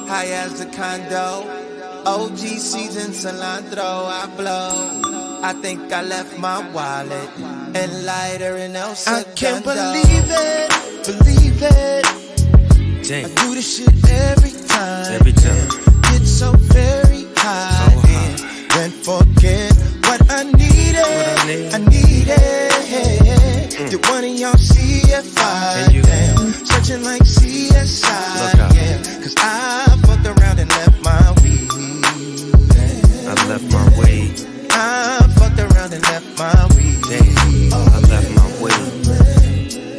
high as a condo. OG season cilantro, I blow. I think I left my wallet and lighter in El Segundo. I can't believe it. Damn. I do this shit every time. Every time. Get so very high, So high. then forget what I needed. I needed. You one of y'all CFI, you? damn, searching like CSI, Look out. yeah. Cause I fucked around and left my weed. Damn. I left my weed. I fucked around and left my weed. Damn. I left my weed.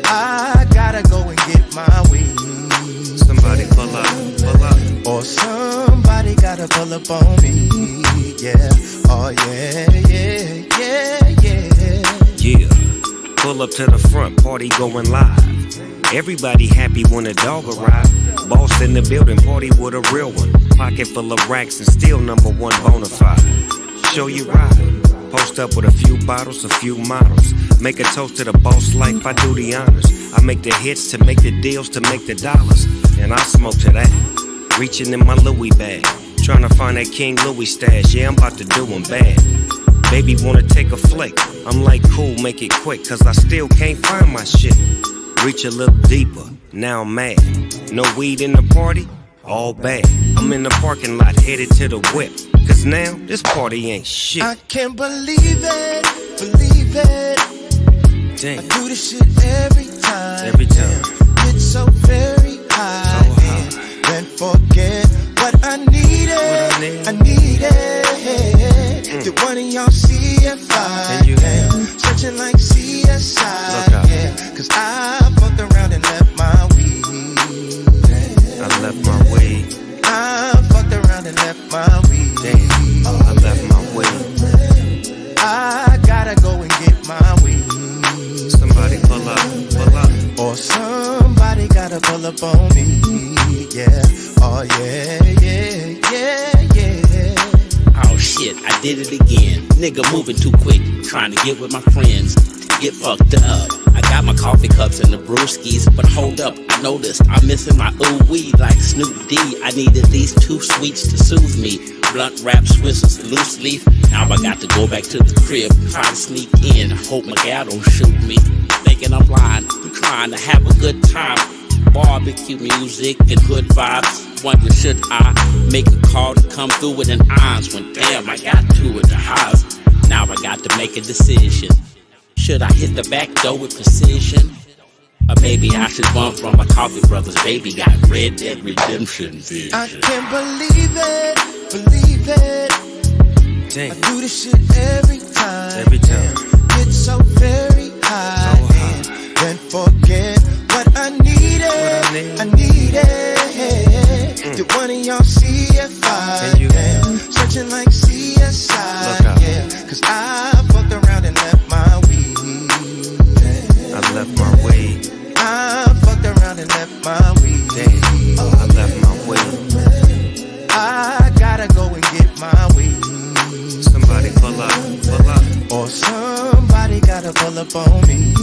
I gotta go and get my weed. Somebody pull up. Or somebody gotta pull up on me. Yeah, oh yeah. Yeah. Pull up to the front, party going live. Everybody happy when a dog arrive. Boss in the building, party with a real one. Pocket full of racks and still number one bona fide. Show you ride. Post up with a few bottles, a few models. Make a toast to the boss life, I do the honors. I make the hits to make the deals to make the dollars. And I smoke to that. Reaching in my Louis bag. Trying to find that King Louis stash. Yeah, I'm about to do him bad. Baby wanna take a flick. I'm like, cool, make it quick, cause I still can't find my shit. Reach a little deeper, now I'm mad. No weed in the party, all bad. I'm in the parking lot, headed to the whip. Cause now, this party ain't shit. I can't believe it. Damn. I do this shit every time. Every time. Get so very high. So high. Then forget what I needed. I needed. You one of y'all CFI. And you? Damn, searching like CSI. Look out. Yeah, cause I fucked around and left my weed. Damn. I left my weed. I fucked around and left my weed. Damn. I left my weed. I gotta go and get my weed. Somebody pull up. Or somebody gotta pull up on me. Yeah, oh yeah. Oh shit, I did it again. Nigga moving too quick, trying to get with my friends. Get fucked up. I got my coffee cups and the brewskis, but hold up, I noticed I'm missing my ooh weed like Snoop D. I need at least 2 sweets to soothe me. Blunt wrap, Swissers, loose leaf. Now I got to go back to the crib, try to sneak in. Hope my gal don't shoot me. Thinking I'm blind, I'm trying to have a good time. Barbecue music and hood vibes. Wondering should I make a call to come through with an eyes when damn I got 2 at the house. Now I got to make a decision. Should I hit the back door with precision? Or maybe I should run from my coffee brothers. Baby got Red Dead Redemption vision. I can't believe it. Damn. I do this shit every time. Every time. Get so very high. So high. Then forget what I needed. I needed. You one of y'all CFI. And you? Damn, searching like CSI. Look out. Yeah, cause I fucked around and left my weed. Damn. I left my weed. I fucked around and left my weed. Damn. I left my weed. I gotta go and get my weed. Somebody pull up. Or somebody gotta pull up on me.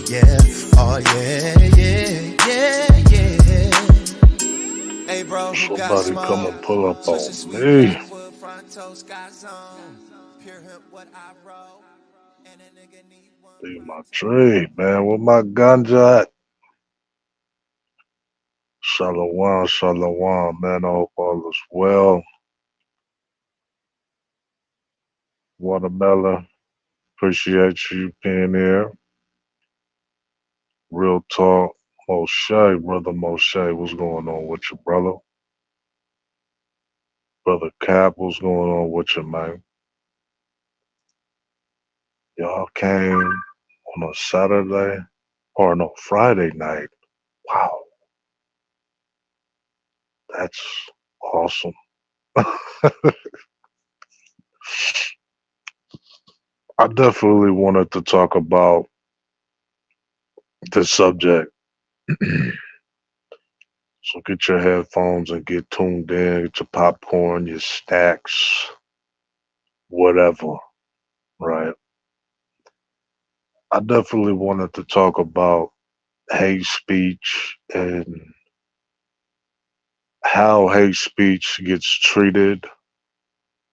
Yeah, oh yeah. Hey bro, who got Somebody smoke? come and pull up on Twisted me. sweet wood, front toast, got zone. Pure hemp, what I roll. And a nigga need one. Leave my tree, man. Where my ganja at? Shalom, man. I hope all is well. Watermelon, appreciate you being here. Real talk. Moshe, brother Moshe, what's going on with you, brother? Brother Cap, what's going on with you, man? Y'all came on a Saturday, or no, Friday night. Wow. That's awesome. I definitely wanted to talk about this subject. So get your headphones and get tuned in, get your popcorn, your snacks, whatever, right? I definitely wanted to talk about hate speech and how hate speech gets treated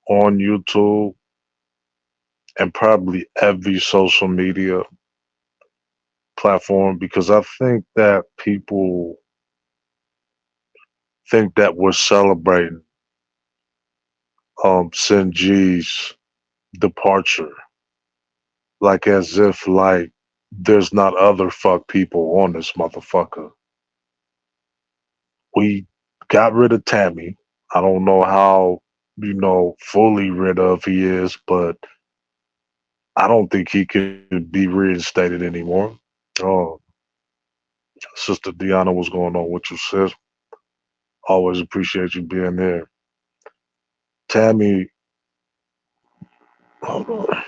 on YouTube and probably every social media platform, because I think that people think that we're celebrating Sinji's departure, like as if like there's not other fuck people on this motherfucker. We got rid of Tammy. I don't know how, fully rid of he is, but I don't think he could be reinstated anymore. Oh, Sister Deanna, what's going on with you, sis? Always appreciate you being there. Tammy, hold on.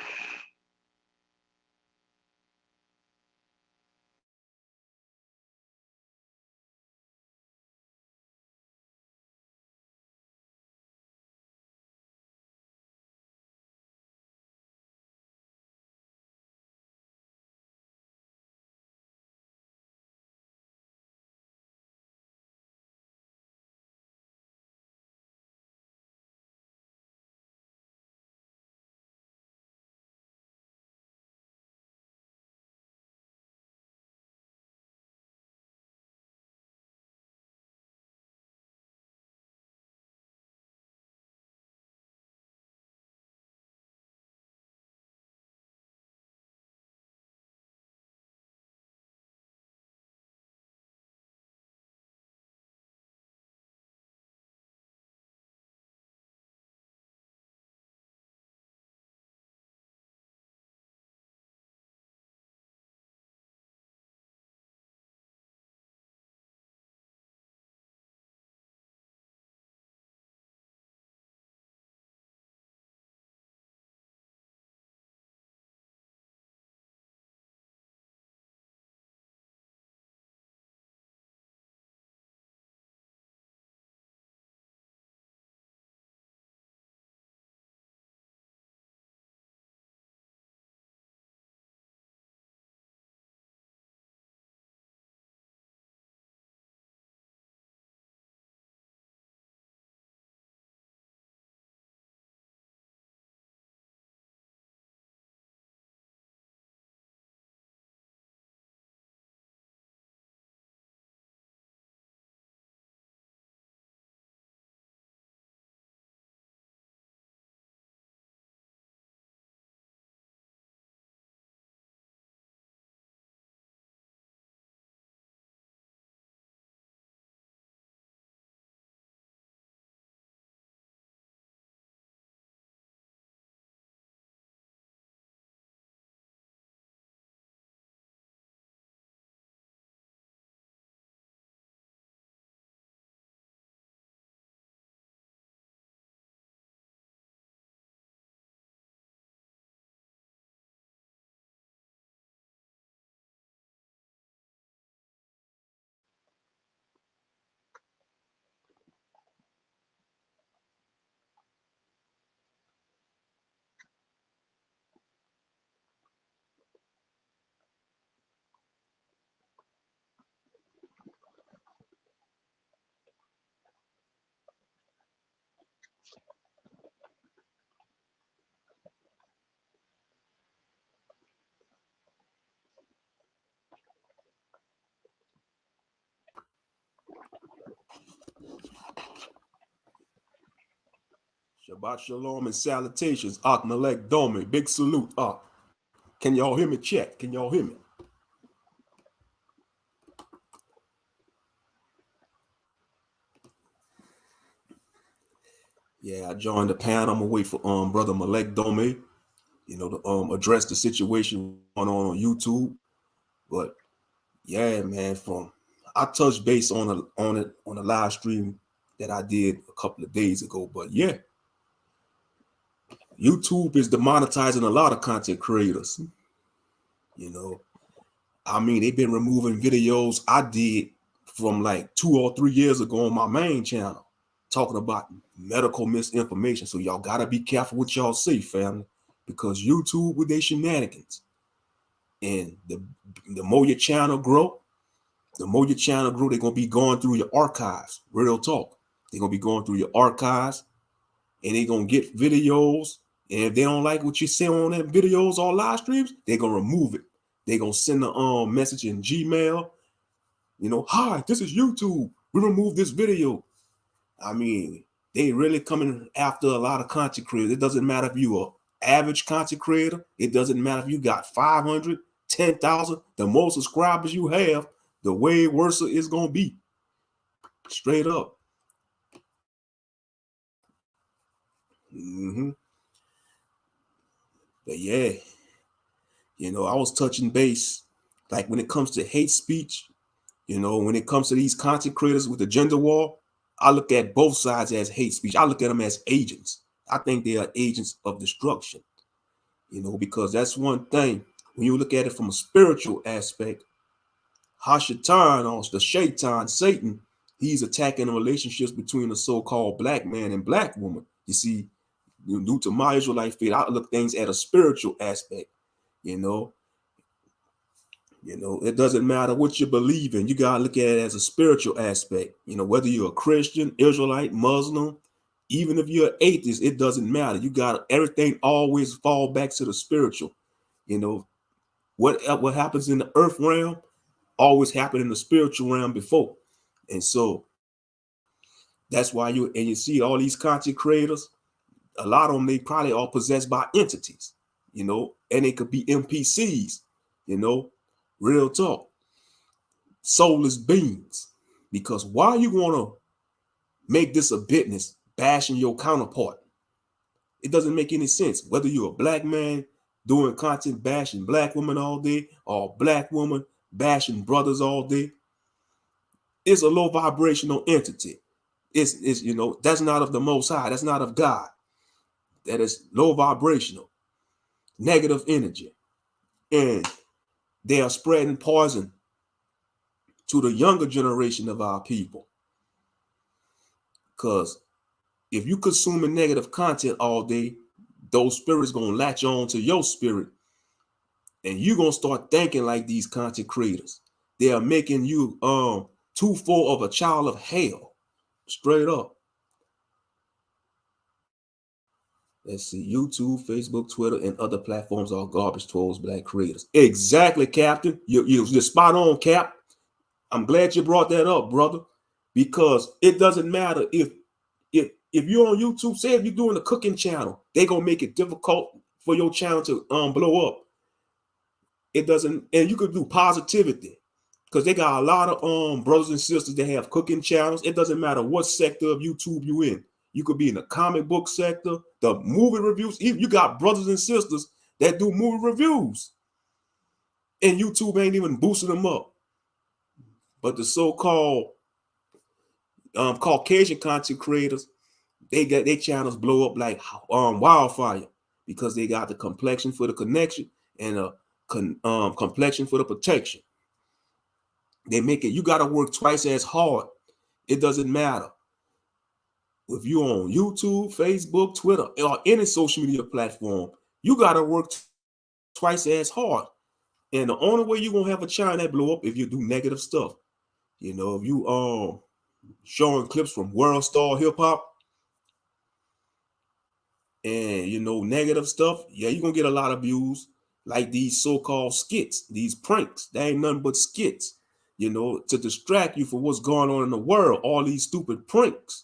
Shabbat shalom and salutations. Ak Melech Domi. Big salute. Can y'all hear me? Check. Can y'all hear me? Yeah, I joined the panel. I'm gonna wait for brother Melech Domi, to address the situation going on YouTube. But yeah, man, I touched base on a live stream that I did a couple of days ago. But yeah, YouTube is demonetizing a lot of content creators. I mean, they've been removing videos I did from like 2 or 3 years ago on my main channel talking about medical misinformation. So y'all gotta be careful what y'all say, family, because YouTube with their shenanigans. And the more your channel grow, they're gonna be going through your archives. Real talk. They're gonna be going through your archives, and they're gonna get videos. And if they don't like what you say on that videos or live streams, they're gonna remove it. They're gonna send a message in Gmail. You know, hi, this is YouTube. We removed this video. I mean, they really coming after a lot of content creators. It doesn't matter if you're an average content creator. It doesn't matter if you got 500, 10,000. The more subscribers you have, the way worse it's going to be. Straight up. But yeah, you know, I was touching base. Like when it comes to hate speech, you know, when it comes to these content creators with the gender war, I look at both sides as hate speech. I look at them as agents. I think they are agents of destruction, you know, because that's one thing. When you look at it from a spiritual aspect, Hashatan, or the Shaitan, Satan, he's attacking the relationships between the so-called black man and black woman. You see, due to my Israelite faith, I look things at a spiritual aspect, you know. You know, it doesn't matter what you believe in. You got to look at it as a spiritual aspect. You know, whether you're a Christian, Israelite, Muslim, even if you're an atheist, it doesn't matter. You got everything always fall back to the spiritual. You know, what happens in the earth realm always happened in the spiritual realm before. And so that's why you see all these content creators, a lot of them, they probably are possessed by entities, you know, and they could be NPCs, you know. Real talk, soulless beings. Because why you want to make this a business bashing your counterpart? It doesn't make any sense. Whether you're a black man doing content bashing black women all day, or a black woman bashing brothers all day, it's a low vibrational entity. It's you know, that's not of the Most High. That's not of God. That is low vibrational, negative energy, and they are spreading poison to the younger generation of our people. Because if you consuming negative content all day, those spirits going to latch on to your spirit. And you're going to start thinking like these content creators. They are making you too full of a child of hell. Straight up. Let's see, YouTube, Facebook, Twitter, and other platforms are garbage towards black creators. Exactly, Captain. You're spot on, Cap. I'm glad you brought that up, brother, because it doesn't matter if you're on YouTube. Say if you're doing a cooking channel, they're gonna make it difficult for your channel to blow up. It doesn't, and you could do positivity because they got a lot of brothers and sisters that have cooking channels. It doesn't matter what sector of YouTube you in. You could be in the comic book sector, the movie reviews. You got brothers and sisters that do movie reviews. And YouTube ain't even boosting them up. But the so-called Caucasian content creators, they got their channels blow up like wildfire because they got the complexion for the connection and a complexion for the protection. They make it, you got to work twice as hard. It doesn't matter. If you're on YouTube, Facebook, Twitter, or any social media platform, you got to work twice as hard. And the only way you're going to have a channel that blow up if you do negative stuff. You know, if you showing clips from World Star Hip Hop and, you know, negative stuff, yeah, you're going to get a lot of views like these so-called skits, these pranks. They ain't nothing but skits, you know, to distract you from what's going on in the world, all these stupid pranks.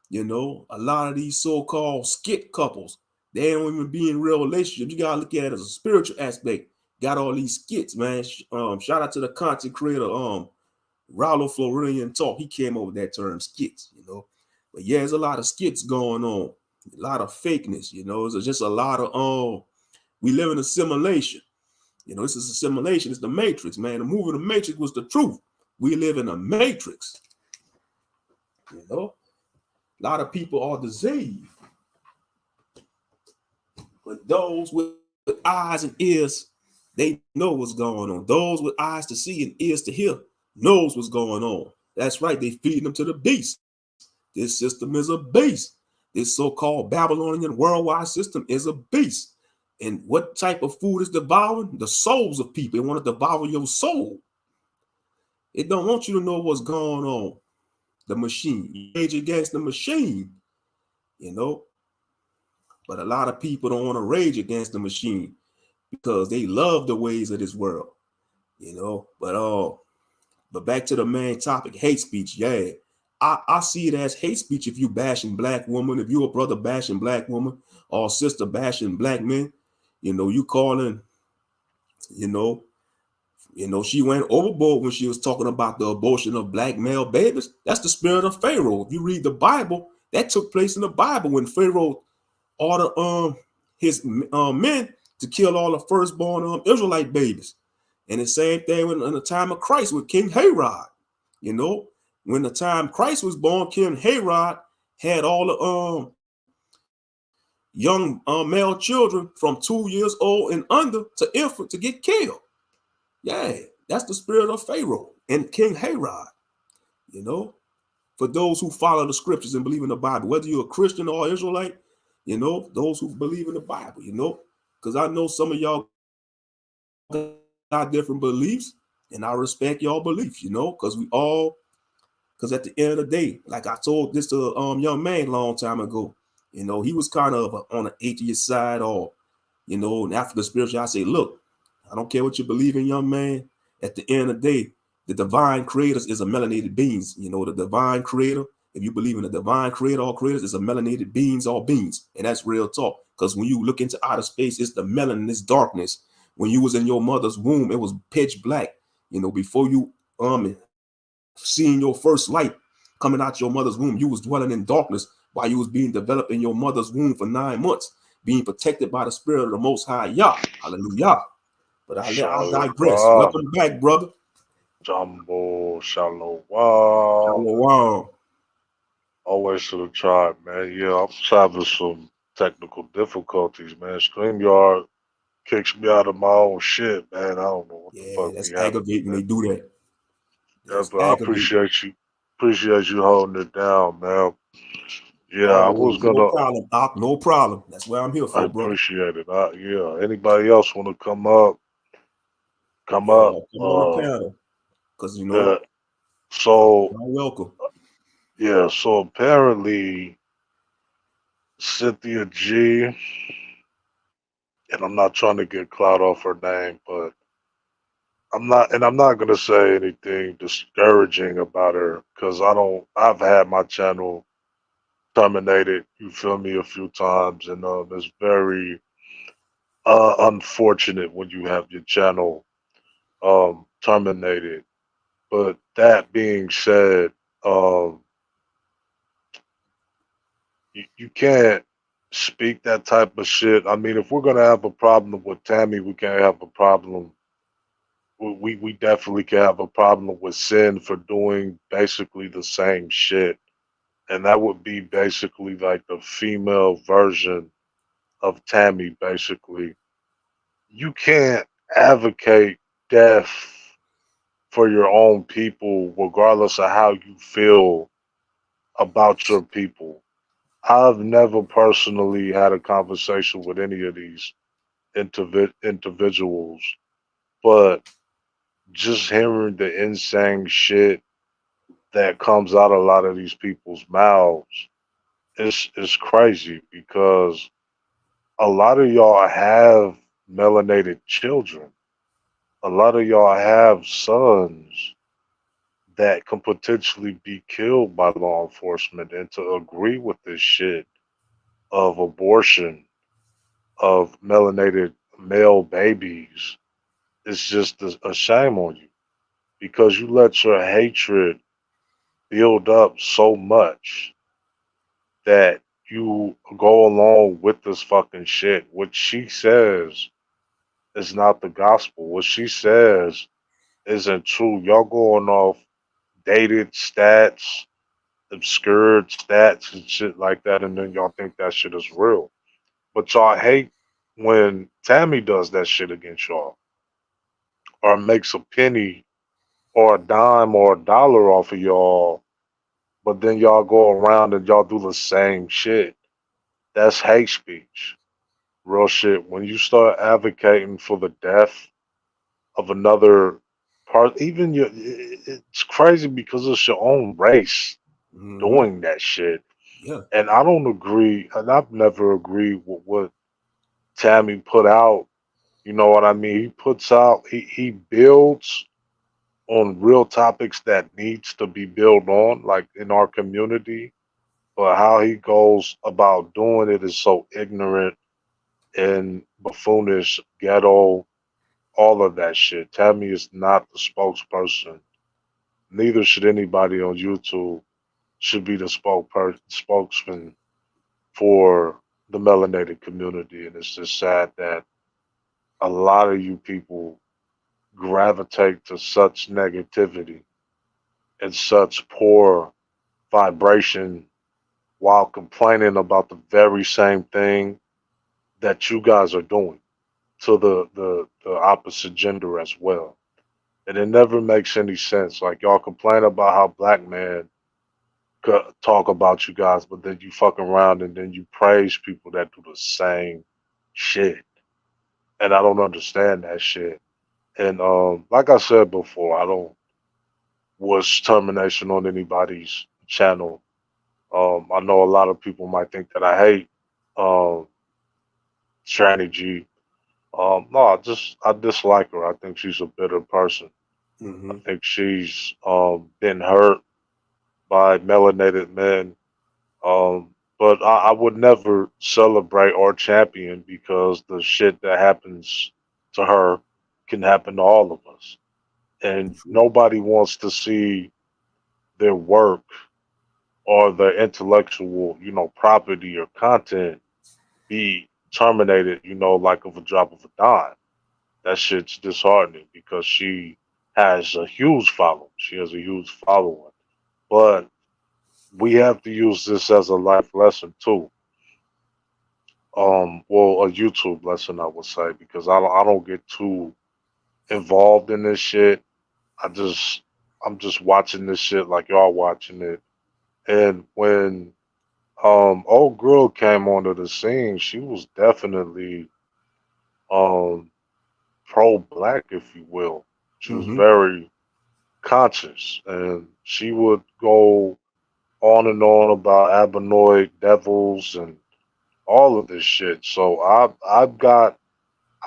You know, a lot of these so-called skit couples, they don't even be in real relationships. You gotta look at it as a spiritual aspect. Got all these skits, man. Shout out to the content creator, Rallo Floridian Talk. He came up with that term, skits, you know. But yeah, there's a lot of skits going on, a lot of fakeness, you know. It's just a lot of we live in a simulation. You know, this is a simulation. It's the Matrix, man. The movie The Matrix was the truth. We live in a Matrix, you know. A lot of people are deceived. But those with eyes and ears, they know what's going on. Those with eyes to see and ears to hear knows what's going on. That's right. They feeding them to the beast. This system is a beast. This so-called Babylonian worldwide system is a beast. And what type of food is devouring? The souls of people. They want to devour your soul. It don't want you to know what's going on. the machine. You rage against the machine, you know. But a lot of people don't want to rage against the machine because they love the ways of this world, you know. But back to the main topic, hate speech. Yeah, I see it as hate speech if you bashing black woman, if you a brother bashing black woman or sister bashing black men, you know, you calling, you know, she went overboard when she was talking about the abortion of black male babies. That's the spirit of Pharaoh. If you read the Bible, that took place in the Bible when Pharaoh ordered his men to kill all the firstborn Israelite babies. And the same thing in the time of Christ with King Herod. You know, when the time Christ was born, King Herod had all the young male children from 2 years old and under to infant to get killed. Yeah, that's the spirit of Pharaoh and King Herod. You know, for those who follow the scriptures and believe in the Bible, whether you're a Christian or Israelite, you know, those who believe in the Bible, you know, because I know some of y'all got different beliefs, and I respect y'all beliefs, you know, because at the end of the day, like I told this to a young man a long time ago, you know, he was kind of on the atheist side, or, you know, and after the spiritual, I say, look, I don't care what you believe in, young man. At the end of the day, the divine creator is a melanated beings. You know, the divine creator, if you believe in the divine creator or creators, is a melanated beings or beings. And that's real talk. Because when you look into outer space, it's the melanin, it's darkness. When you was in your mother's womb, it was pitch black. You know, before you seeing your first light coming out your mother's womb, you was dwelling in darkness while you was being developed in your mother's womb for 9 months, being protected by the spirit of the Most High Yah. Hallelujah. But I'll digress. Welcome back, brother. Jumbo, Shalom. Shalom. Always to the tribe, man. Yeah, I'm having some technical difficulties, man. StreamYard kicks me out of my own shit, man. I don't know what the fuck that's we having. aggravating when they do that. Yeah, but I appreciate you holding it down, man. Yeah, I was gonna. No problem, Doc. No problem. That's what I'm here for, I bro. appreciate it. Yeah. Anybody else want to come up? Come up. Come on the panel, because you know. Yeah. So. You're welcome. Yeah. So apparently, Cynthia G. And I'm not trying to get clout off her name, but I'm not gonna say anything discouraging about her because I've had my channel terminated, you feel me, a few times, and it's very unfortunate when you have your channel terminated. But that being said, um you can't speak that type of shit. I mean, if we're gonna have a problem with Tammy, we can't have a problem. We definitely can have a problem with Sin for doing basically the same shit, and that would be basically like the female version of Tammy. Basically, you can't advocate death for your own people, regardless of how you feel about your people. I've never personally had a conversation with any of these individuals, but just hearing the insane shit that comes out of a lot of these people's mouths is crazy because a lot of y'all have melanated children. A lot of y'all have sons that can potentially be killed by law enforcement, and to agree with this shit of abortion of melanated male babies is just a shame on you because you let your hatred build up so much that you go along with this fucking shit. What she says is not the gospel. What she says isn't true. Y'all going off dated stats, obscured stats and shit like that, and then y'all think that shit is real. But y'all hate when Tammy does that shit against y'all or makes a penny or a dime or a dollar off of y'all, but then y'all go around and y'all do the same shit. That's hate speech. Real shit. When you start advocating for the death of another part, even it's crazy because it's your own race. doing that shit. Yeah. And I don't agree, and I've never agreed with what Tammy put out. You know what I mean? He puts out, he builds on real topics that needs to be built on, like in our community. But how he goes about doing it is so ignorant and buffoonish, ghetto, all of that shit. Tammy is not the spokesperson. Neither should anybody on YouTube should be the spokesman for the melanated community. And it's just sad that a lot of you people gravitate to such negativity and such poor vibration while complaining about the very same thing that you guys are doing to the opposite gender as well. And it never makes any sense. Like y'all complain about how black men talk about you guys, but then you fuck around and then you praise people that do the same shit. And I don't understand that shit. And like I said before, I don't wish termination on anybody's channel. I know a lot of people might think that I hate um, Strategy. No, I dislike her. I think she's a bitter person. I Mm-hmm. think she's been hurt by melanated men. But I would never celebrate or champion because the shit that happens to her can happen to all of us. And nobody wants to see their work or their intellectual, property or content be terminated, like of a drop of a dime. That shit's disheartening because she has a huge following. She has a huge following. But we have to use this as a life lesson too. Well, a YouTube lesson, I would say, because I don't get too involved in this shit. I just, I'm just watching this shit like y'all watching it. And when old girl came onto the scene, she was definitely um pro black, if you will. She was Mm-hmm. very conscious, and she would go on and on about abonoid devils and all of this shit. So I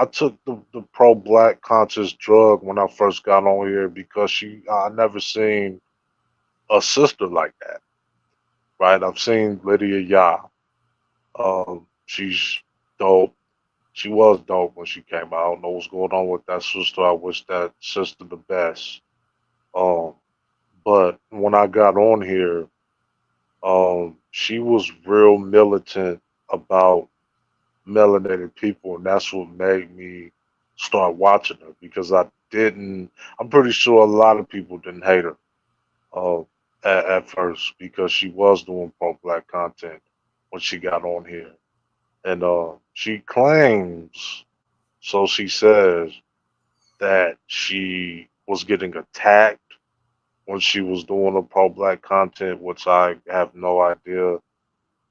took the pro black conscious drug when I first got on here because I never seen a sister like that. Right? I've seen Lydia Ya. She's dope. She was dope when she came out. I don't know what's going on with that sister. I wish that sister the best. Um, but when I got on here, she was real militant about melanated people, and that's what made me start watching her because I'm pretty sure a lot of people didn't hate her uh, at first because she was doing pro black content when she got on here. And she claims, so she says, that she was getting attacked when she was doing the pro black content, which I have no idea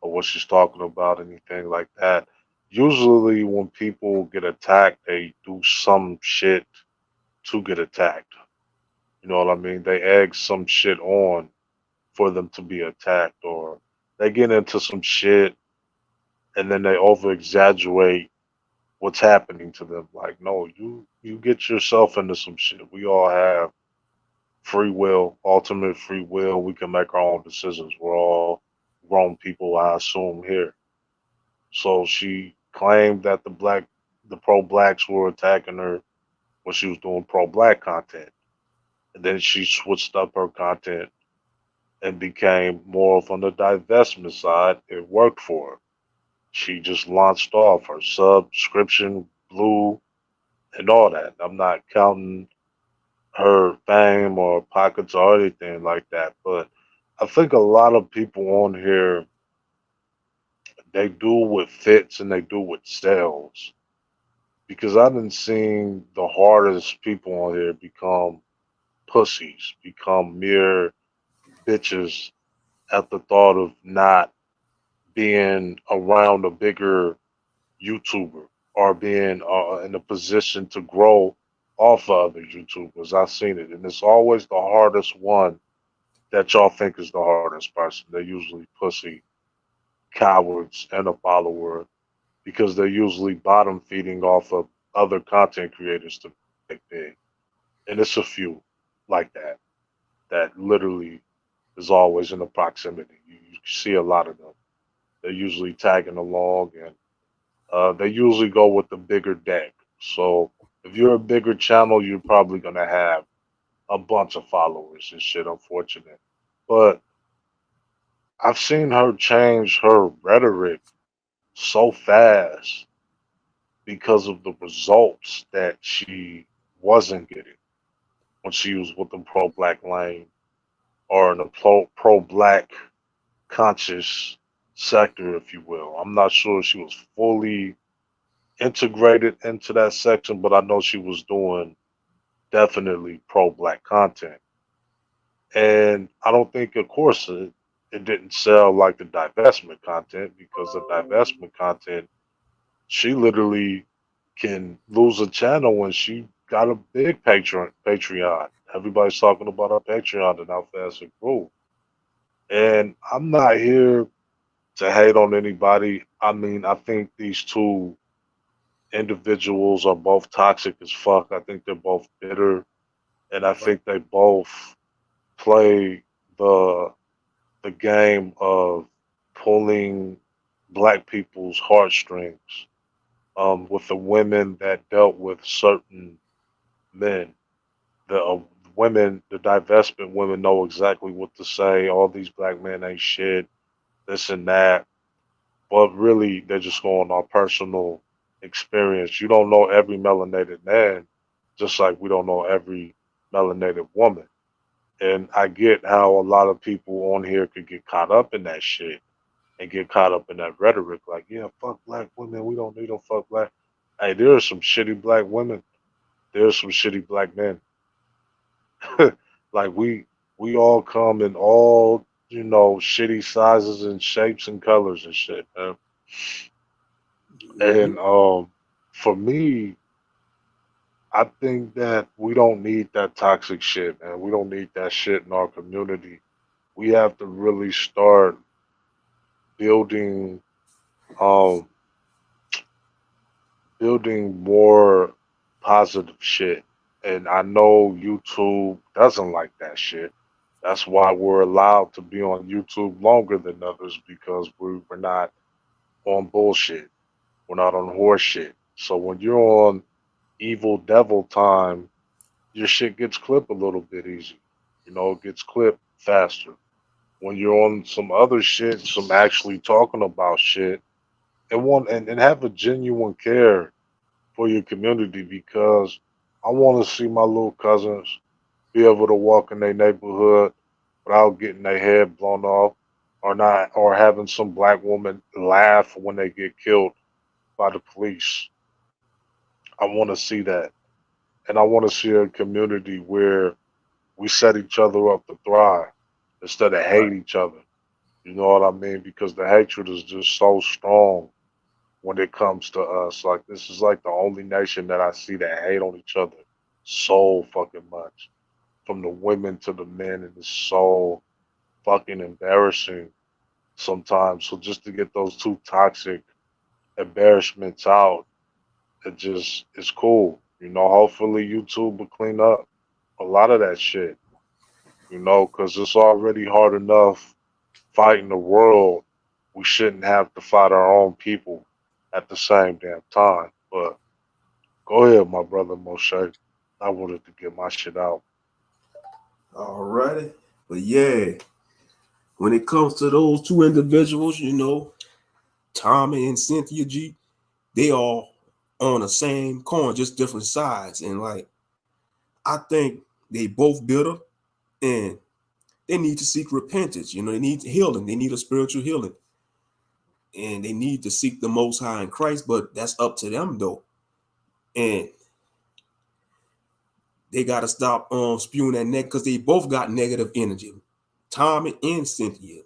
or what she's talking about, anything like that. Usually, when people get attacked, they do some shit to get attacked. You know what I mean? They egg some shit on for them to be attacked, or they get into some shit and then they over exaggerate what's happening to them. Like, no, you get yourself into some shit. We all have free will, ultimate free will. We can make our own decisions. We're all grown people, I assume here. So she claimed that the pro blacks were attacking her when she was doing pro black content. And then she switched up her content and became more of on the divestment side. It worked for her. She just launched off her subscription blew and all that. I'm not counting her fame or pockets or anything like that, but I think a lot of people on here they do what fits and they do what sells. Because I didn't seen the hardest people on here become pussies, become mere bitches at the thought of not being around a bigger YouTuber or being in a position to grow off of other YouTubers. I've seen it, and it's always the hardest one that y'all think is the hardest person. They're usually pussy, cowards, and a follower because they're usually bottom feeding off of other content creators to make big. And it's a few like that that literally is always in the proximity. You see a lot of them. They're usually tagging along, and they usually go with the bigger deck. So if you're a bigger channel, you're probably gonna have a bunch of followers and shit. Unfortunate, but I've seen her change her rhetoric so fast because of the results that she wasn't getting when she was with the pro black lane or in the pro black conscious sector, if you will. I'm not sure she was fully integrated into that section, but I know she was doing definitely pro black content. And I don't think, of course, it didn't sell like the divestment content because the divestment content, she literally can lose a channel when she got a big Patreon. Everybody's talking about her Patreon and how fast it grew. And I'm not here to hate on anybody. I mean, I think these two individuals are both toxic as fuck. I think they're both bitter, and I think they both play the the game of pulling black people's heartstrings with the women that dealt with certain men. The women, the divestment women, know exactly what to say. All these black men ain't shit, this and that. But really, they're just going on personal experience. You don't know every melanated man, just like we don't know every melanated woman. And I get how a lot of people on here could get caught up in that shit and get caught up in that rhetoric. Like, yeah, fuck black women. We don't need them. Fuck black. Hey, there are some shitty black women. There are some shitty black men. Like we all come in all shitty sizes and shapes and colors and shit, man. And for me, I think that we don't need that toxic shit, man. We don't need that shit in our community. We have to really start building um building more positive shit. And I know YouTube doesn't like that shit. That's why we're allowed to be on YouTube longer than others because we're not on bullshit. We're not on horse shit. So when you're on evil devil time, your shit gets clipped a little bit easy. It gets clipped faster. When you're on some other shit, some actually talking about shit, and have a genuine care for your community because I want to see my little cousins be able to walk in their neighborhood without getting their head blown off or not or having some black woman laugh when they get killed by the police. I want to see that. And I want to see a community where we set each other up to thrive instead of hate each other. You know what I mean? Because the hatred is just so strong when it comes to us. Like this is like the only nation that I see that hate on each other so fucking much. From the women to the men, and it's so fucking embarrassing sometimes. So just to get those two toxic embarrassments out, it's cool. Hopefully YouTube will clean up a lot of that shit. Because it's already hard enough fighting the world. We shouldn't have to fight our own people at the same damn time. But go ahead, my brother Moshe. I wanted to get my shit out. All righty. But yeah, when it comes to those two individuals, Tommy and Cynthia G, they are on the same coin, just different sides. And like, I think they both bitter and they need to seek repentance. They need healing. They need a spiritual healing. And they need to seek the Most High in Christ, but that's up to them though. And they got to stop spewing that neck because they both got negative energy. Tommy and Cynthia,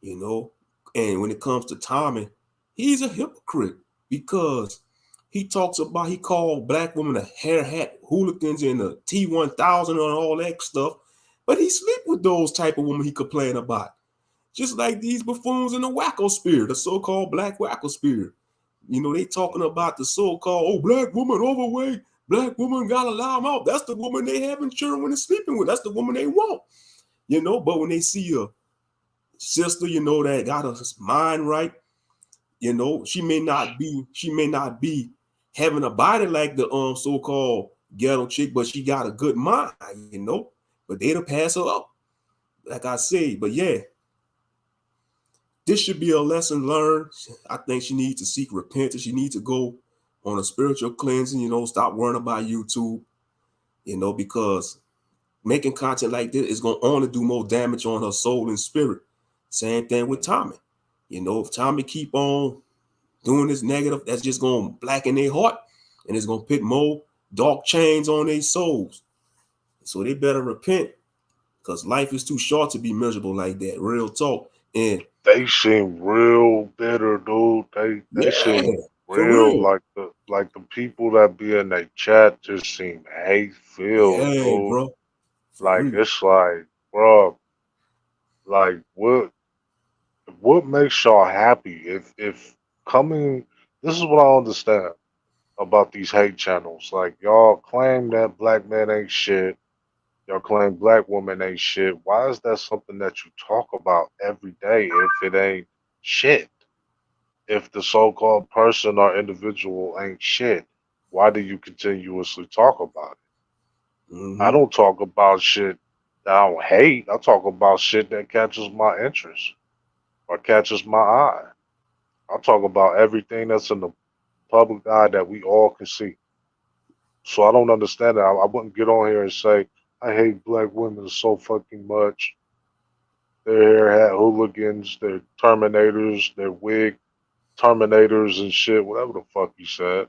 And when it comes to Tommy, he's a hypocrite because he called black women a hair hat hooligans and the T-1000 and all that stuff. But he sleep with those type of women he complain about. Just like these buffoons in the wacko spirit, the so-called black wacko spirit. You know, they talking about the so-called, oh, black woman overweight, black woman gotta allow them out. That's the woman they having children when they're sleeping with. That's the woman they want. You know, but when they see a sister, you know, that got her mind right, you know, she may not be having a body like the so-called ghetto chick, but she got a good mind, you know. But they'll pass her up, like I say. But yeah, this should be a lesson learned. I think she needs to seek repentance. She needs to go on a spiritual cleansing, you know, stop worrying about YouTube, you know, because making content like this is going to only do more damage on her soul and spirit. Same thing with Tommy. You know, if Tommy keep on doing this negative, that's just going to blacken their heart and it's going to put more dark chains on their souls. So they better repent because life is too short to be miserable like that. Real talk. And They seem real bitter, dude. They yeah, seem for real real. like the people that be in their chat just seem hate filled, Yeah, dude. bro. For Like real. it's like, bro, like what makes y'all happy if coming this is what I understand about these hate channels. Like y'all claim that black men ain't shit. Y'all claim black women ain't shit. Why is that something that you talk about every day if it ain't shit? If the so-called person or individual ain't shit, why do you continuously talk about it? I Mm-hmm. don't talk about shit that I don't hate. I talk about shit that catches my interest or catches my eye. I talk about everything that's in the public eye that we all can see. So I don't understand that. I wouldn't get on here and say I hate black women so fucking much. They're hat hooligans, they're terminators, they're wig terminators and shit, whatever the fuck you said.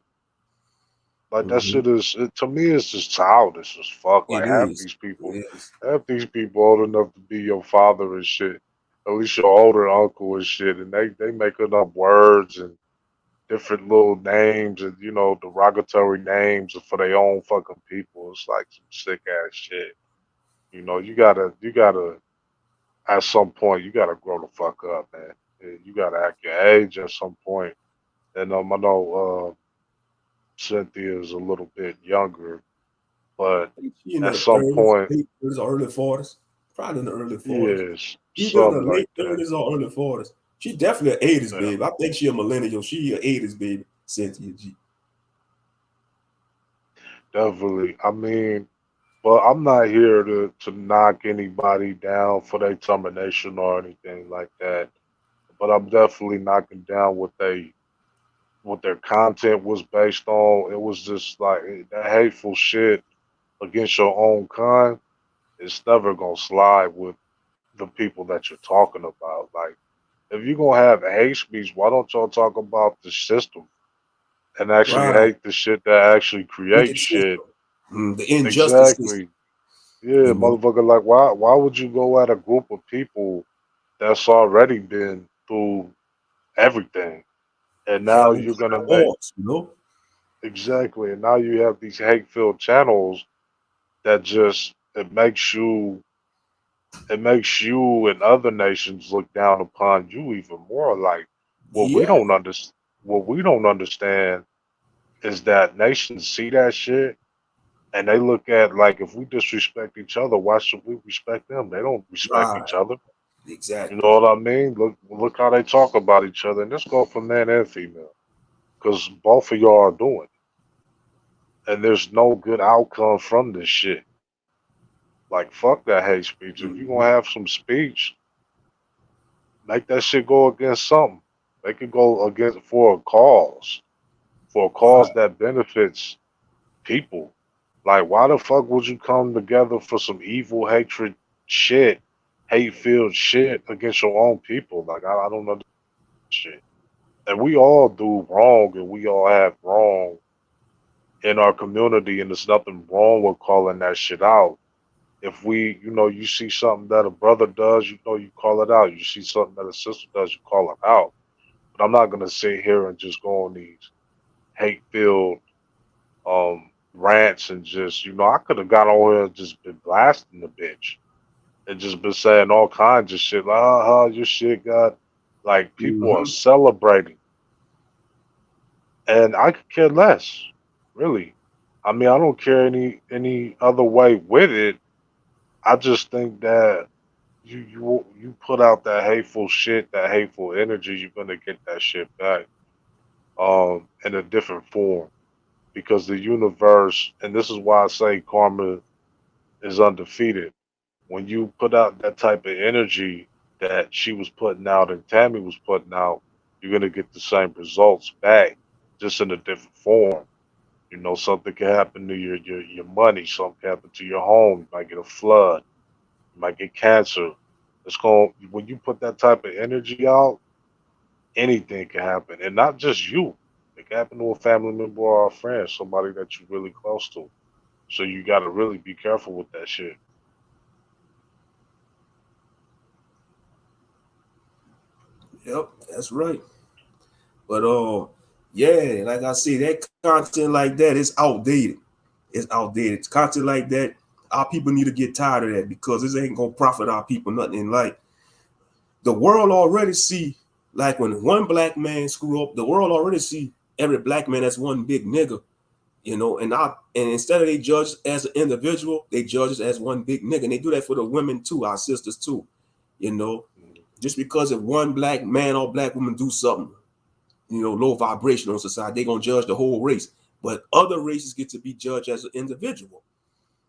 Like that Mm-hmm. shit to me it's just childish as fuck. It Like is. It is. half these people old enough to be your father and shit. At least your older uncle and shit, and they making up words and different little names and derogatory names for their own fucking people. It's like some sick ass shit. You gotta at some point you gotta grow the fuck up, man. You gotta act your age at some point. And I know Cynthia is a little bit younger, but I think she in at the some 30s, point, late 30s or early 40s. Probably in the early 40s. yes, Either in the something like late that. 30s or early 40s. She definitely an 80s Yeah, baby. I think she a millennial. She an 80s baby, Cynthia G. definitely. I mean, but I'm not here to knock anybody down for their termination or anything like that. But I'm definitely knocking down what their content was based on. It was just like that hateful shit against your own kind. It's never gonna slide with the people that you're talking about. Like, if you're gonna have hate speech, why don't y'all talk about the system and actually Right. hate the shit that actually creates Wicked shit? system. The injustice system, Exactly. Yeah, you know. motherfucker. Like, why would you go at a group of people that's already been through everything, and now Hell and you're gonna high make wars, you know. exactly, and now you have these hate-filled channels that just it makes you and other nations look down upon you even more. Like what we Yeah. don't understand. What we don't understand is that nations see that shit and they look at like if we disrespect each other, why should we respect them? They don't respect Right. each other. You Exactly. know what I mean? Look how they talk about each other, and this go for man and female, because both of y'all are doing it, and there's no good outcome from this shit. Like fuck that hate speech. If you Mm-hmm. gonna have some speech, make that shit go against something. Make it go against for a cause Right. that benefits people. Like, why the fuck would you come together for some evil hatred shit, hate filled shit against your own people? Like, I don't understand shit. And we all do wrong, and we all have wrong in our community, and there's nothing wrong with calling that shit out. If you see something that a brother does, you call it out. You see something that a sister does, you call it out. But I'm not gonna sit here and just go on these hate filled rants and just I could have got on here and just been blasting the bitch. and just been saying all kinds of shit. Like, ah, your shit got like people are Mhm. celebrating, and I could care less, really. I mean, I don't care any other way with it. I just think that you put out that hateful shit, that hateful energy, you're gonna get that shit back, in a different form because the universe, and this is why I say karma is undefeated. When you put out that type of energy that she was putting out and Tammy was putting out, you're gonna get the same results back, just in a different form. You know, something can happen to your money, something can happen to your home, you might get a flood, you might get cancer. It's going when you put that type of energy out, anything can happen. And not just you. It can happen to a family member or a friend, somebody that you're really close to. So you gotta really be careful with that shit. Yep, that's right. But yeah, like I see, that content like that is outdated. It's outdated. Content like that, our people need to get tired of that because this ain't gonna profit our people nothing. And like the world already see, like when one black man screw up, the world already see every black man as one big nigga, you know. And instead of they judge as an individual, they judge us as one big nigga. And they do that for the women too, our sisters too, you know. Just because if one black man or black woman do something, you know, low vibration on society, they're gonna judge the whole race. But other races get to be judged as an individual,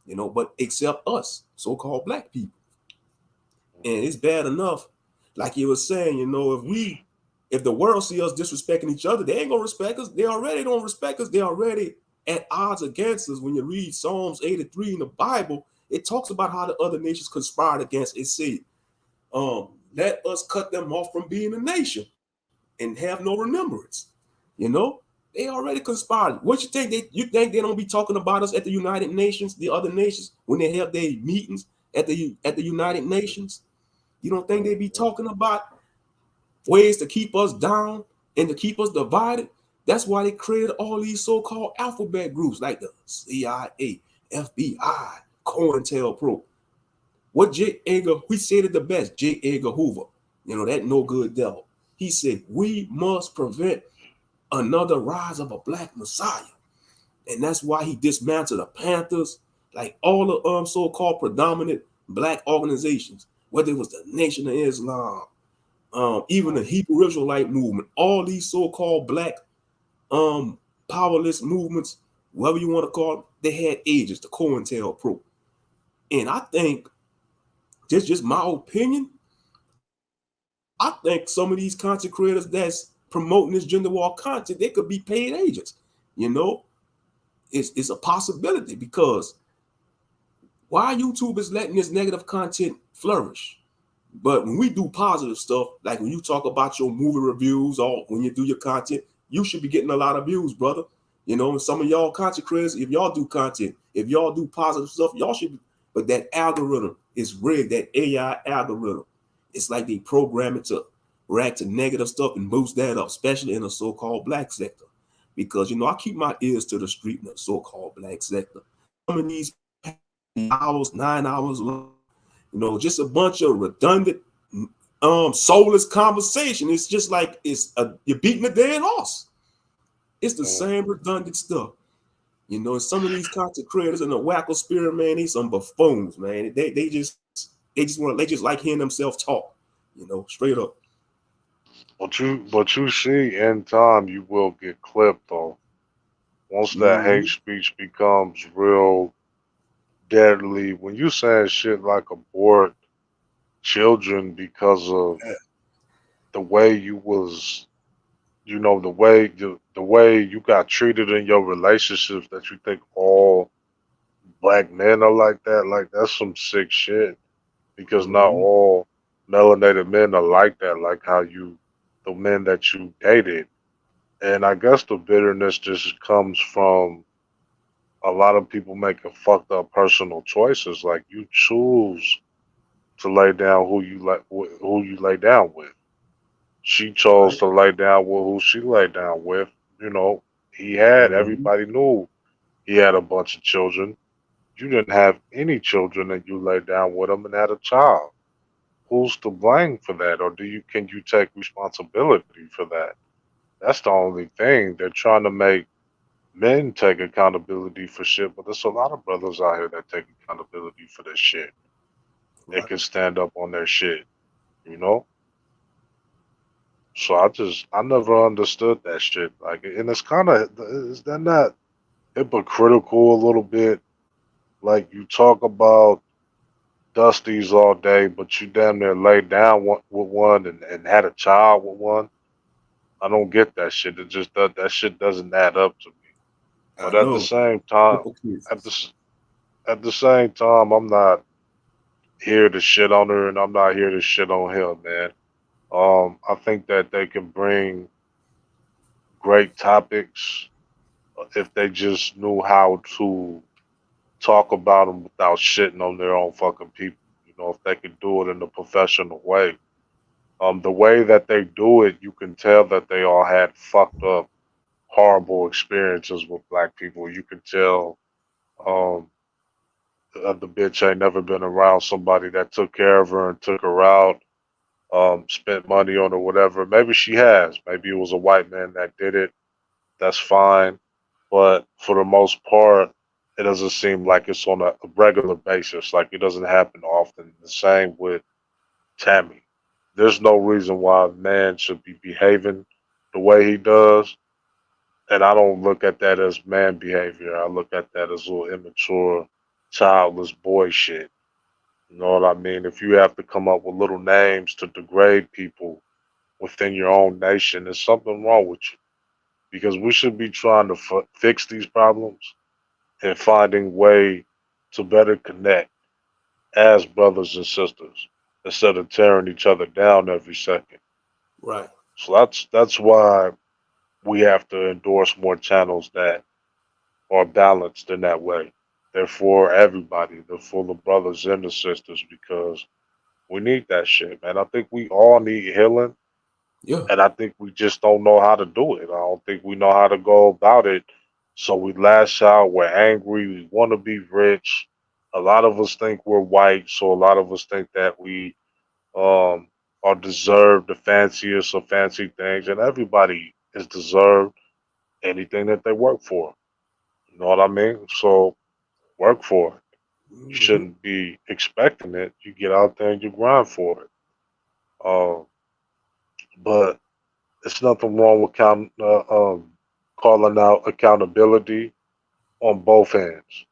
you know, but except us, so-called black people. And it's bad enough, like you were saying, you know, if the world see us disrespecting each other, they ain't gonna respect us. They already don't respect us. They already at odds against us. When you read Psalms 83 in the Bible, it talks about how the other nations conspired against it. Said, let us cut them off from being a nation and have no remembrance. You know, they already conspired. What you think they don't be talking about us at the United Nations, the other nations, when they have their meetings at the United Nations? You don't think they be talking about ways to keep us down and to keep us divided? That's why they created all these so-called alphabet groups like the CIA, FBI, COINTELPRO. What we said it the best, J. Edgar Hoover, you know, that no good devil. He said, we must prevent another rise of a black messiah. And that's why he dismantled the Panthers, like all the so-called predominant black organizations, whether it was the Nation of Islam, even the Hebrew Israelite movement, all these so-called black powerless movements, whatever you want to call them, they had agents, the COINTELPRO. And I think, just my opinion, I think some of these content creators that's promoting this gender war content, they could be paid agents. You know, it's a possibility because why YouTube is letting this negative content flourish? But when we do positive stuff, like when you talk about your movie reviews or when you do your content, you should be getting a lot of views, brother. You know, and some of y'all content creators, if y'all do content, if y'all do positive stuff, y'all should be, but that algorithm is rigged, that AI algorithm. It's like they program it to react to negative stuff and boost that up, especially in the so-called black sector. Because, you know, I keep my ears to the street in the so-called black sector. Some of these hours, 9 hours long, you know, just a bunch of redundant, soulless conversation. It's just like you're beating a dead horse. It's the same redundant stuff. You know, some of these content creators in the wacko spirit, man, they some buffoons, man. They just like hearing themselves talk, you know, straight up. But you see, in time, you will get clipped though. Once that hate Mm-hmm. speech becomes real deadly, when you saying shit like abort children because of the way you was, you know, the way you got treated in your relationships, that you think all black men are like that's some sick shit. Because not Mm-hmm. all melanated men are like that, like how the men that you dated. And I guess the bitterness just comes from a lot of people making fucked up personal choices. Like you choose to lay down who you lay down with. She chose Right. to lay down with who she lay down with. You know, he had Mm-hmm. everybody knew he had a bunch of children. You didn't have any children and you lay down with them and had a child. Who's to blame for that? Or can you take responsibility for that? That's the only thing. They're trying to make men take accountability for shit, but there's a lot of brothers out here that take accountability for this shit. They Right. can stand up on their shit, you know? So I never understood that shit. Like, and it's kind of, is that not hypocritical a little bit? Like, you talk about Dusties all day, but you damn near laid down with one and had a child with one. I don't get that shit. It just that shit doesn't add up to me. I But at the know. same time, at the Hypocrites. s- at the same time, I'm not here to shit on her, and I'm not here to shit on him, man. I think that they can bring great topics if they just knew how to talk about them without shitting on their own fucking people. You know, if they could do it in a professional way. The way that they do it, you can tell that they all had fucked up, horrible experiences with black people. You can tell um, the bitch ain't never been around somebody that took care of her and took her out, spent money on her, whatever. Maybe she has. Maybe it was a white man that did it. That's fine. But for the most part, it doesn't seem like it's on a regular basis. Like it doesn't happen often. The same with Tammy. There's no reason why a man should be behaving the way he does. And I don't look at that as man behavior. I look at that as little immature, childless boy shit. You know what I mean? If you have to come up with little names to degrade people within your own nation, there's something wrong with you. Because we should be trying to fix these problems and finding way to better connect as brothers and sisters instead of tearing each other down every second. Right. So that's why we have to endorse more channels that are balanced in that way. They're for everybody. They're for the brothers and the sisters because we need that shit, man. I think we all need healing, Yeah. and I think we just don't know how to do it. I don't think we know how to go about it. So we lash out, we're angry, we want to be rich. A lot of us think we're white, so a lot of us think that we um, are deserved the fanciest of fancy things, and everybody is deserved anything that they work for. You know what I mean? So work for it. You Hmm. shouldn't be expecting it. You get out there and you grind for it. Um, but it's nothing wrong with calling out accountability on both ends,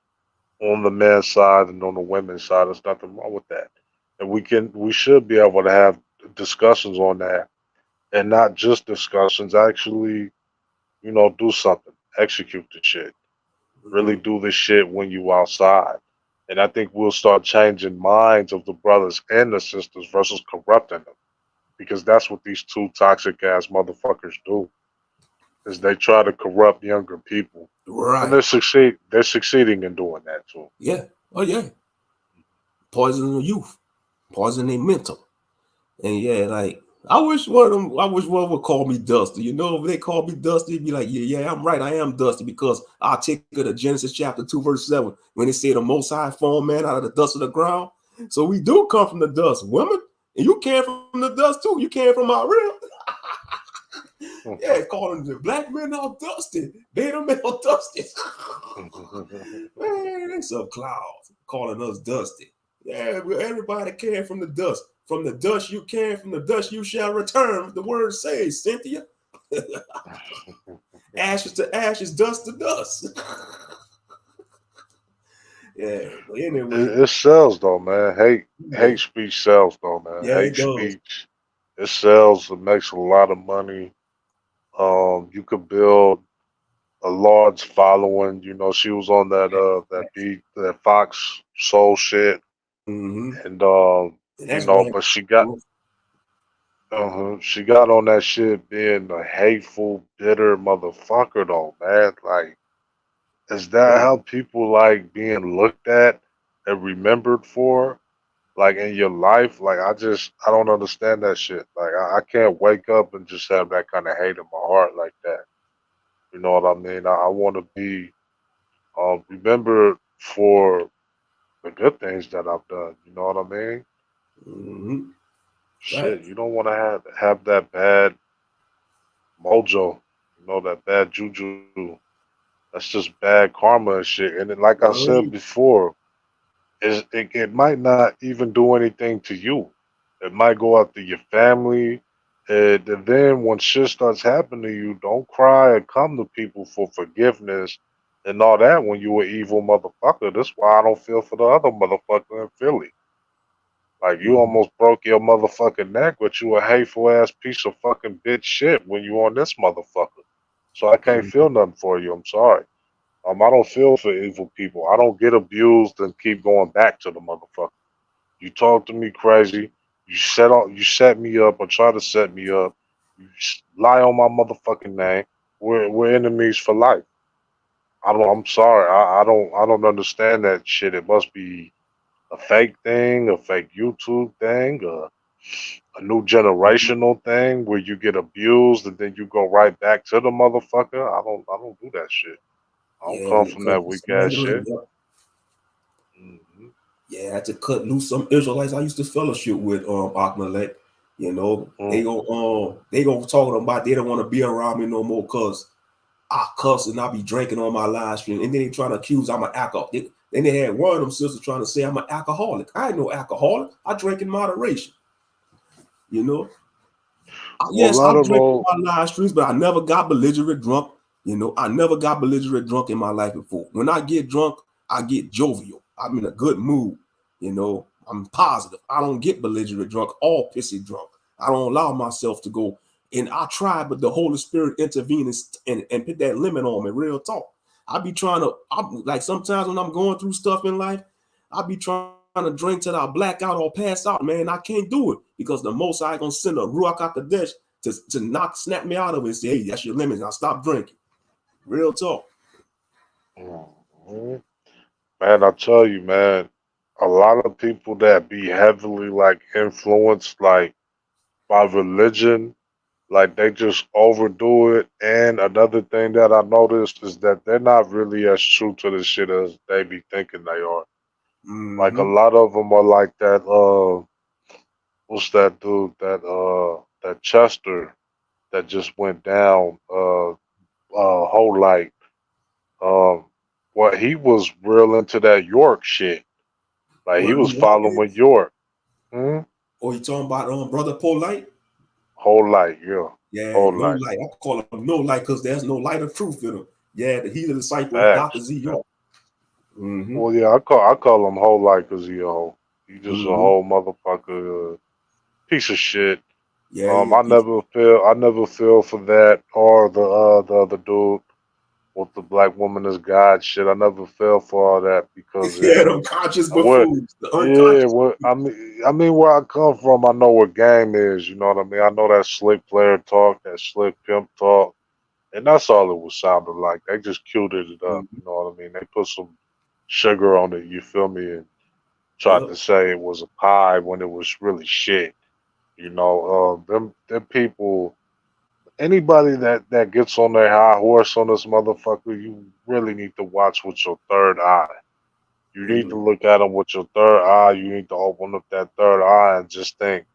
on the men's side and on the women's side. There's nothing wrong with that, and we should be able to have discussions on that, and not just discussions. Actually, do something, execute the shit, really Hmm. do this shit when you outside. And I think we'll start changing minds of the brothers and the sisters versus corrupting them. Because that's what these two toxic ass motherfuckers do. Is they try to corrupt younger people. And Right. they're succeeding in doing that too. Yeah. Oh yeah. Poisoning the youth. Poisoning their mental. And yeah, like I wish one would call me Dusty. You know, if they call me Dusty, it'd be like, yeah, I'm right. I am Dusty because I'll take it to Genesis chapter 2, verse 7, when it said the most high formed man out of the dust of the ground. So we do come from the dust, women. And you came from the dust too. You came from our real. Yeah, calling the black men all dusty. They the men all dusty. Man, they some clouds calling us dusty. Yeah, well, everybody came from the dust. From the dust you came, from the dust you shall return. The word says, Cynthia. Ashes to ashes, dust to dust. Yeah, but anyway, It sells though, man. yeah, Hate speech sells though, man. yeah, Hate it does. speech, it sells. It makes a lot of money. You could build a large following. She was on that beat, that Fox Soul shit, Mm-hmm. and And that's why. but she got on that shit being a hateful, bitter motherfucker though, man. Like, is that how people like being looked at and remembered for? Like in your life, like I don't understand that shit. Like I can't wake up and just have that kind of hate in my heart like that. You know what I mean? I want to be remembered for the good things that I've done. You know what I mean? Mm-hmm. Shit, Right. you don't want to have that bad mojo, you know, that bad juju. That's just bad karma and shit. And then, like I said Right. before, it might not even do anything to you. It might go after your family. And then when shit starts happening to you, don't cry and come to people for forgiveness and all that when you an evil motherfucker. That's why I don't feel for the other motherfucker in Philly. Like you Mm-hmm. almost broke your motherfucking neck, but you a hateful ass piece of fucking bitch shit when you on this motherfucker. So I can't Mm-hmm. feel nothing for you. I'm sorry. I don't feel for evil people. I don't get abused and keep going back to the motherfucker. You talk to me crazy. You set me up or try to set me up. Lie on my motherfucking name. We're enemies for life. I'm sorry. I don't understand that shit. It must be a fake thing, a fake YouTube thing, a new generational thing where you get abused and then you go right back to the motherfucker. I don't do that shit. I don't Yeah, come when it from comes that to weak ass slandering, shit. yep. Hmm. Yeah, I had to cut loose some Israelites I used to fellowship with, Akmalek. You know, Mm. they go talking about they don't want to be around me no more because I cuss and I be drinking on my live stream. And then they trying to accuse I'm an alcoholic. Then they had one of them sisters trying to say I'm an alcoholic. I ain't no alcoholic. I drink in moderation. You know, Well, a yes, I lot of drink those. on my live streams, but I never got belligerent drunk. You know, I never got belligerent drunk in my life before. When I get drunk, I get jovial. I'm in a good mood. You know, I'm positive. I don't get belligerent drunk or pissy drunk. I don't allow myself to go. And I try, but the Holy Spirit intervene and put that limit on me. Real talk. I be trying to, I'm like sometimes when I'm going through stuff in life, I be trying to drink till I black out or pass out, man. I can't do it because the most I gonna send a ruach out the dish to snap me out of it and say, hey, that's your limit. Now stop drinking. Real talk. Mhm. Man, I tell you, man, a lot of people that be heavily like influenced like by religion, like they just overdo it. And another thing that I noticed is that they're not really as true to the shit as they be thinking they are. Like a Mm-hmm. lot of them are like that. What's that dude? That Chester that just went down. Whole light. Um, what he was real into that York shit. Like he What, was New following Orleans? York. Hmm? Or you talking about Brother Polite? Whole light, yeah. Yeah, Whole no light. light. I call him no light because there's no light of truth in him. Yeah, he's a disciple of Dr. Facts. Z Yeah. York. Mm-hmm. Well, yeah, I call him whole light because he a whole. He just a Mm-hmm. whole motherfucker, piece of shit. Yeah, he a I piece. never feel for that or the other dude with the black woman as God shit. I never fell for all that because Yeah, the unconscious what buffoons, the yeah, unconscious. what I mean where I come from, I know what game is, you know what I mean? I know that slick player talk, that slick pimp talk, and that's all it was sounding like. They just cute it up, Mhm. you know what I mean? They put some sugar on it, you feel me, and tried Yep. to say it was a pie when it was really shit. You know, them people, anybody that gets on their high horse on this motherfucker, you really need to watch with your third eye. You need to Mm-hmm. look at them with your third eye. You need to open up that third eye and just think,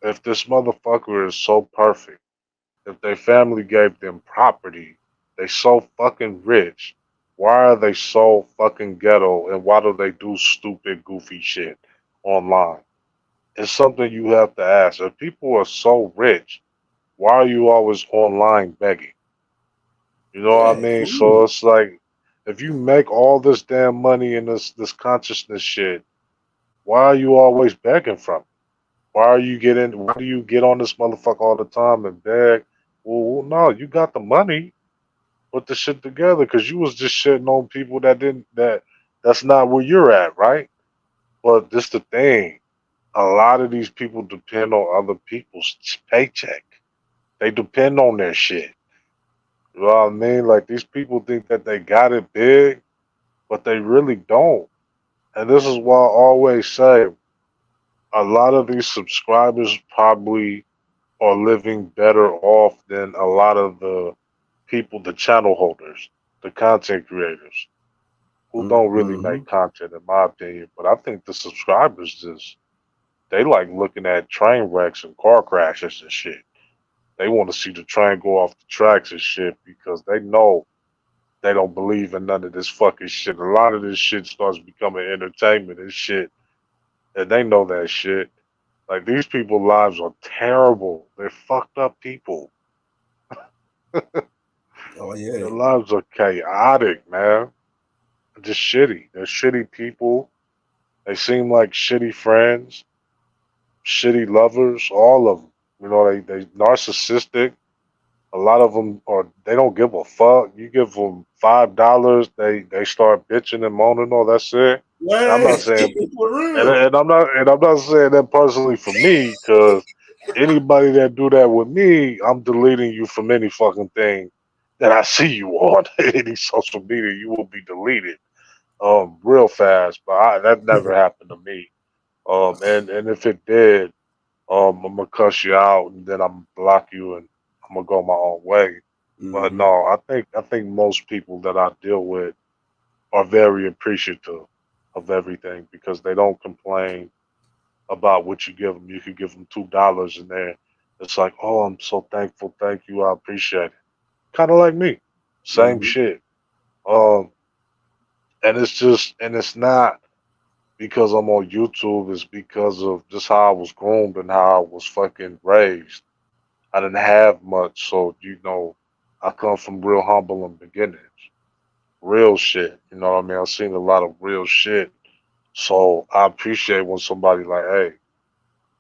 if this motherfucker is so perfect, if their family gave them property, they so fucking rich, why are they so fucking ghetto and why do they do stupid, goofy shit online? It's something you have to ask. If people are so rich, why are you always online begging? You know what I Yeah, mean? for So real. it's like, if you make all this damn money in this consciousness shit, why are you always begging from it? Why do you get on this motherfucker all the time and beg? Well, no, you got the money. Put the shit together because you was just shitting on people that didn't that's not where you're at, right? But this the thing. A lot of these people depend on other people's paycheck. They depend on their shit. You know what I mean? Like these people think that they got it big, but they really don't. And this is why I always say a lot of these subscribers probably are living better off than a lot of the people, the channel holders, the content creators, who don't really make content, in my opinion. But I think the subscribers just they like looking at train wrecks and car crashes and shit. They want to see the train go off the tracks and shit because they know they don't believe in none of this fucking shit. A lot of this shit starts becoming entertainment and shit, and they know that shit. Like these people's lives are terrible. They're fucked up people. Oh Their yeah. lives are chaotic, man. Just shitty. They're shitty people. They seem like shitty friends, shitty lovers, all of them. You know, they narcissistic. A lot of them are they don't give a fuck. You give them $5, they start bitching and moaning. Oh, that's it. And I'm not Hey, saying, for real. and I'm not saying that personally for me, because anybody that do that with me, I'm deleting you from any fucking thing that I see you on any social media. You will be deleted, real fast. But that never happened to me. And if it did, I'm gonna cuss you out and then I'm block you and I'm gonna go my own way. But Mm-hmm. no, I think most people that I deal with are very appreciative of everything because they don't complain about what you give them. You could give them $2 in there. It's like, oh, I'm so thankful. Thank you. I appreciate it. Kind of like me. Same Mm-hmm. shit. Um, and it's just, and it's not because I'm on YouTube. It's because of just how I was groomed and how I was fucking raised. I didn't have much, so I come from real humble and beginnings, real shit. You know what I mean? I've seen a lot of real shit, so I appreciate when somebody like, hey,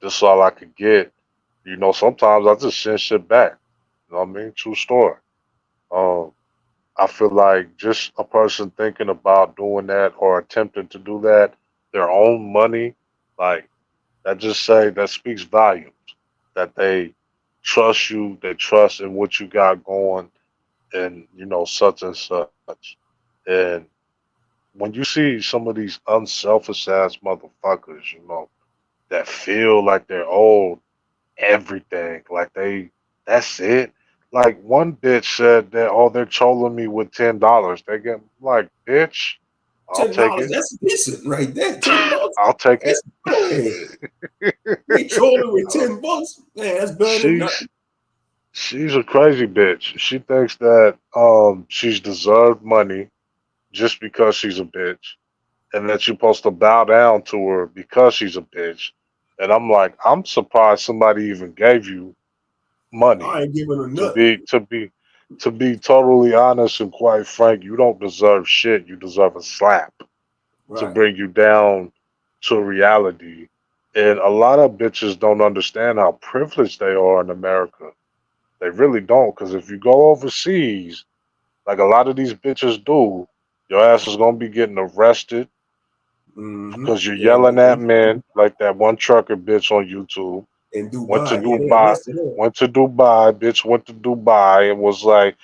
this is all I could get. Sometimes I just send shit back. You know what I mean? True story. Um, I feel like just a person thinking about doing that or attempting to do that, their own money, like that speaks volumes. That they trust you, they trust in what you got going, and such and such. And when you see some of these unselfish ass motherfuckers, that feel like they're owed everything, like that's it. Like one bitch said that, oh, they're trolling me with $10. They get like, bitch, I'll take $10, it. that's decent right there. $10. I'll take it. That's hey. They trolling with $10. Man, that's better than she's nothing. she's a crazy bitch. She thinks that she's deserved money just because she's a bitch, and that you're supposed to bow down to her because she's a bitch. And I'm like, I'm surprised somebody even gave you money. I ain't giving her To nothing. be to be to be totally honest and quite frank, you don't deserve shit. You deserve a slap to Right. bring you down to reality. And a lot of bitches don't understand how privileged they are in America. They really don't, because if you go overseas, like a lot of these bitches do, your ass is gonna be getting arrested Mm-hmm. because you're Yeah, yelling at men, like that one trucker bitch on YouTube. in Went to Dubai. Yeah, they Dubai, arrested her. went to Dubai, bitch went to Dubai and was like,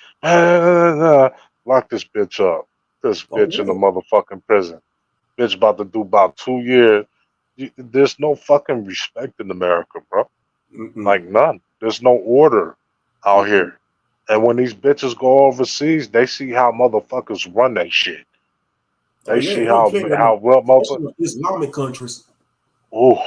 lock this bitch up. This Oh, bitch in the yeah. motherfucking prison. Bitch about to do about 2 years. There's no fucking respect in America, bro. Mm-mm. Like none. There's no order out Mm-mm. here. And when these bitches go overseas, they see how motherfuckers run that shit. Oh, They yeah. see They don't play how them, well motherfuckers. especially in Islamic countries. Oh,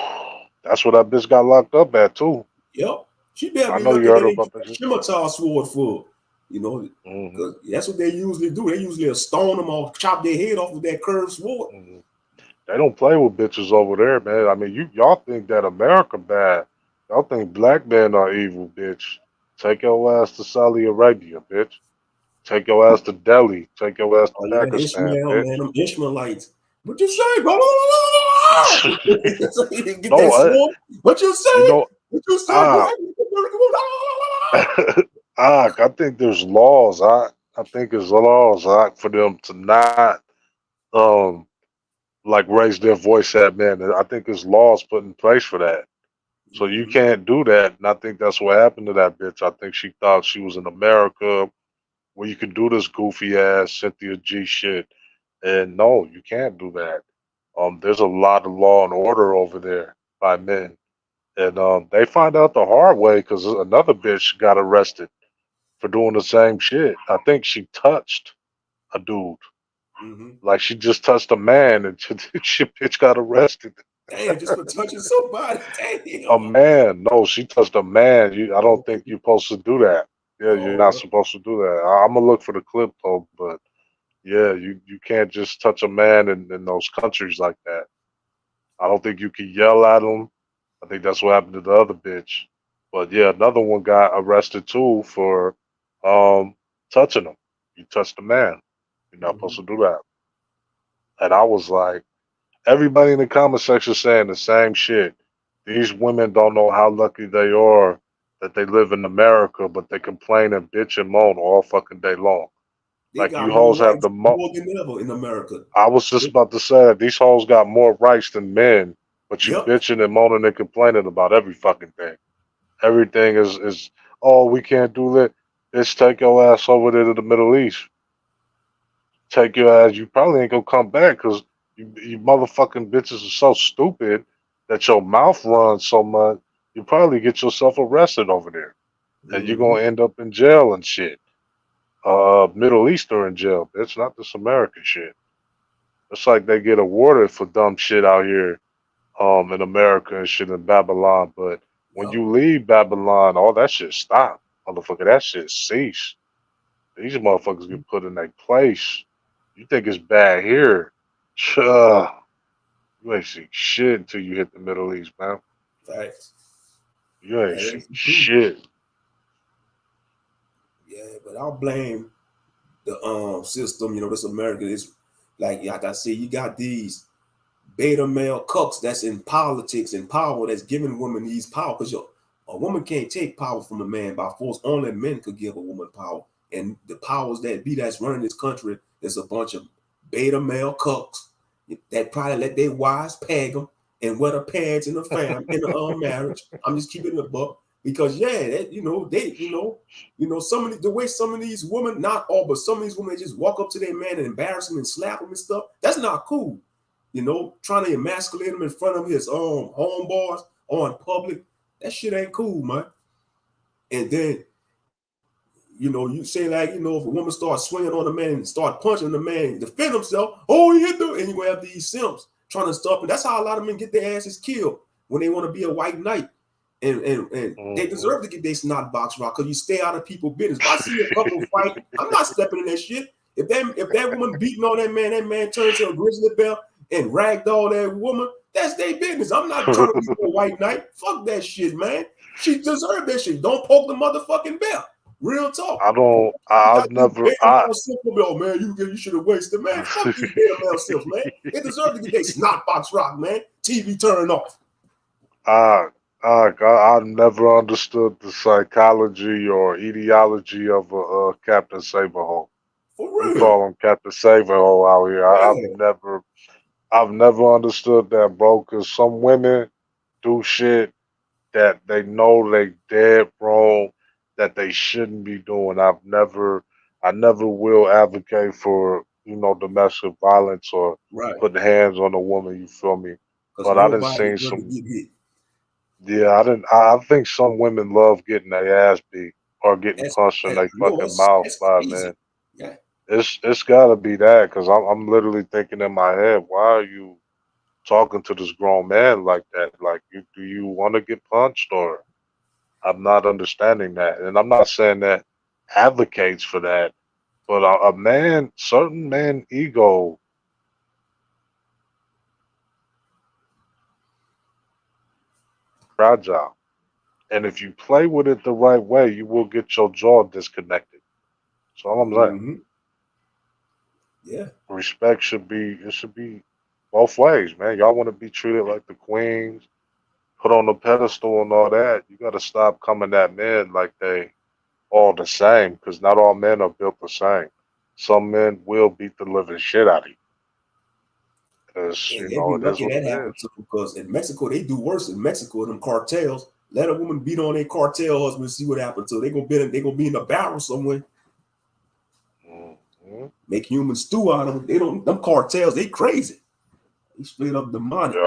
that's what that bitch got locked up at too. Yep. She better I be know you lucky they heard didn't about get that that shit. scimitar sword for, you know, Hmm. because that's what they usually do. They usually stone them or chop their head off with that curved sword. Hmm. They don't play with bitches over there, man. I mean, y'all think that America bad. Y'all think black men are evil, bitch. Take your ass to Saudi Arabia, bitch. Take your ass to Delhi. Take your ass to Oh, yeah. Pakistan, Ishmael, bitch. man. Them Ishmaelites. What you say? Blah, blah, blah, blah, blah. Get No, that sword. What you you say? know, What you say, boy? ah, I think there's laws. I think there's laws for them to not um like raise their voice at men. I think there's laws put in place for that. So you Mhm. can't do that. And I think that's what happened to that bitch. I think she thought she was in America where you could do this goofy ass Cynthia G shit. And no, you can't do that. There's a lot of law and order over there by men. And they find out the hard way because another bitch got arrested for doing the same shit. I think she touched a dude. Like she just touched a man and she bitch got arrested. Damn, just for touching somebody. Damn. A man? No, she touched a man. I don't think you're supposed to do that. Yeah, you're not supposed to do that. I'm gonna look for the clip though, but yeah, you can't just touch a man in those countries like that. I don't think you can yell at him. I think that's what happened to the other bitch. But yeah, another one got arrested too for touching him. You touched a man. You're not supposed to do that. And I was like, everybody in the comment section saying the same shit. These women don't know how lucky they are that they live in America, but they complain and bitch and moan all fucking day long. They like got you more hoes have rights the more than ever in America. I was just about to say that these hoes got more rights than men, but you bitching and moaning and complaining about every fucking thing. Everything is oh, we can't do that. Let's take your ass over there to the Middle East. Take your ass. You probably ain't gonna come back because you motherfucking bitches are so stupid that your mouth runs so much. You probably get yourself arrested over there, and you're gonna end up in jail and shit. Middle Eastern jail, bitch, not this American shit. It's like they get awarded for dumb shit out here, in America and shit in Babylon. But when you leave Babylon, all that shit stop, motherfucker. That shit cease. These motherfuckers get put in their place. You think it's bad here? You ain't see shit until you hit the Middle East, man. Facts. You ain't see shit. Yeah, but I'll blame the system. You know, this America is like I said, you got these beta male cucks that's in politics and power that's giving women these power because a woman can't take power from a man by force. Only men could give a woman power. And the powers that be that's running this country, there's a bunch of beta male cucks that probably let their wives peg them and wear the pads in the family in the marriage. I'm just keeping it a buck because some of the way some of these women, not all, but some of these women, they just walk up to their man and embarrass him and slap him and stuff. That's not cool. You know, trying to emasculate him in front of his homeboys or in public, that shit ain't cool, man. And then, you say like, if a woman starts swinging on a man and start punching the man, defend himself, he hit them, and you have these simps trying to stop it. That's how a lot of men get their asses killed when they want to be a white knight. And they deserve to get their snot box rock because you stay out of people's business. If I see a couple fight, I'm not stepping in that shit. If that woman beating on that man turns to a grizzly bear and ragdoll that woman, that's their business. I'm not trying to be a white knight. Fuck that shit, man. She deserved that shit. Don't poke the motherfucking bear. Real talk. I've never. Man, you should have wasted, man. Fuck these beta male selves, man. They deserve to get their snot box rock, man. TV turned off. I've never understood the psychology or ideology of a Captain Saberhole. For real. We call him Captain Saberhole out here. I've never understood that, bro. Because some women do shit that they know they dead wrong, that they shouldn't be doing. I never will advocate for domestic violence or putting hands on a woman. You feel me? But I done seen some. Yeah, I think some women love getting their ass beat or getting punched in their fucking mouth by a man. Yeah. It's gotta be that because I'm literally thinking in my head, why are you talking to this grown man like that? Like, do you want to get punched or? I'm not understanding that, and I'm not saying that advocates for that, but certain man ego. Fragile. And if you play with it the right way, you will get your jaw disconnected. That's all I'm saying. Yeah. Respect should be both ways, man. Y'all want to be treated like the queens, put on the pedestal and all that. You gotta stop coming at men like they all the same, because not all men are built the same. Some men will beat the living shit out of you. Because it is what it is. Because in Mexico, they do worse. In Mexico, them cartels let a woman beat on their cartel husband and see what happens. So they gonna be in a barrel somewhere. Make human stew out of them. Them cartels, they crazy. They straight up demonic.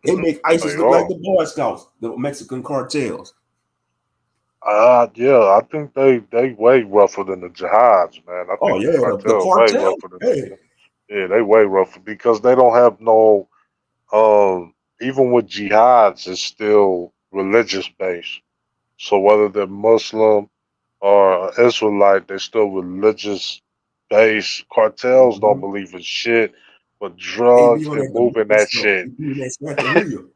They make ISIS look like the Boy Scouts, the Mexican cartels. Yeah, I think they way rougher than the jihads, man. I Oh think the yeah, the cartel way cartel. rougher than Hey, the yeah, they way rougher because they don't have no even with jihads, it's still religious based. So whether they're Muslim or Israelite, they're still religious based. Cartels don't mhm. believe in shit but They be drugs on and that moving demonic that stuff. shit They be in that Santeria.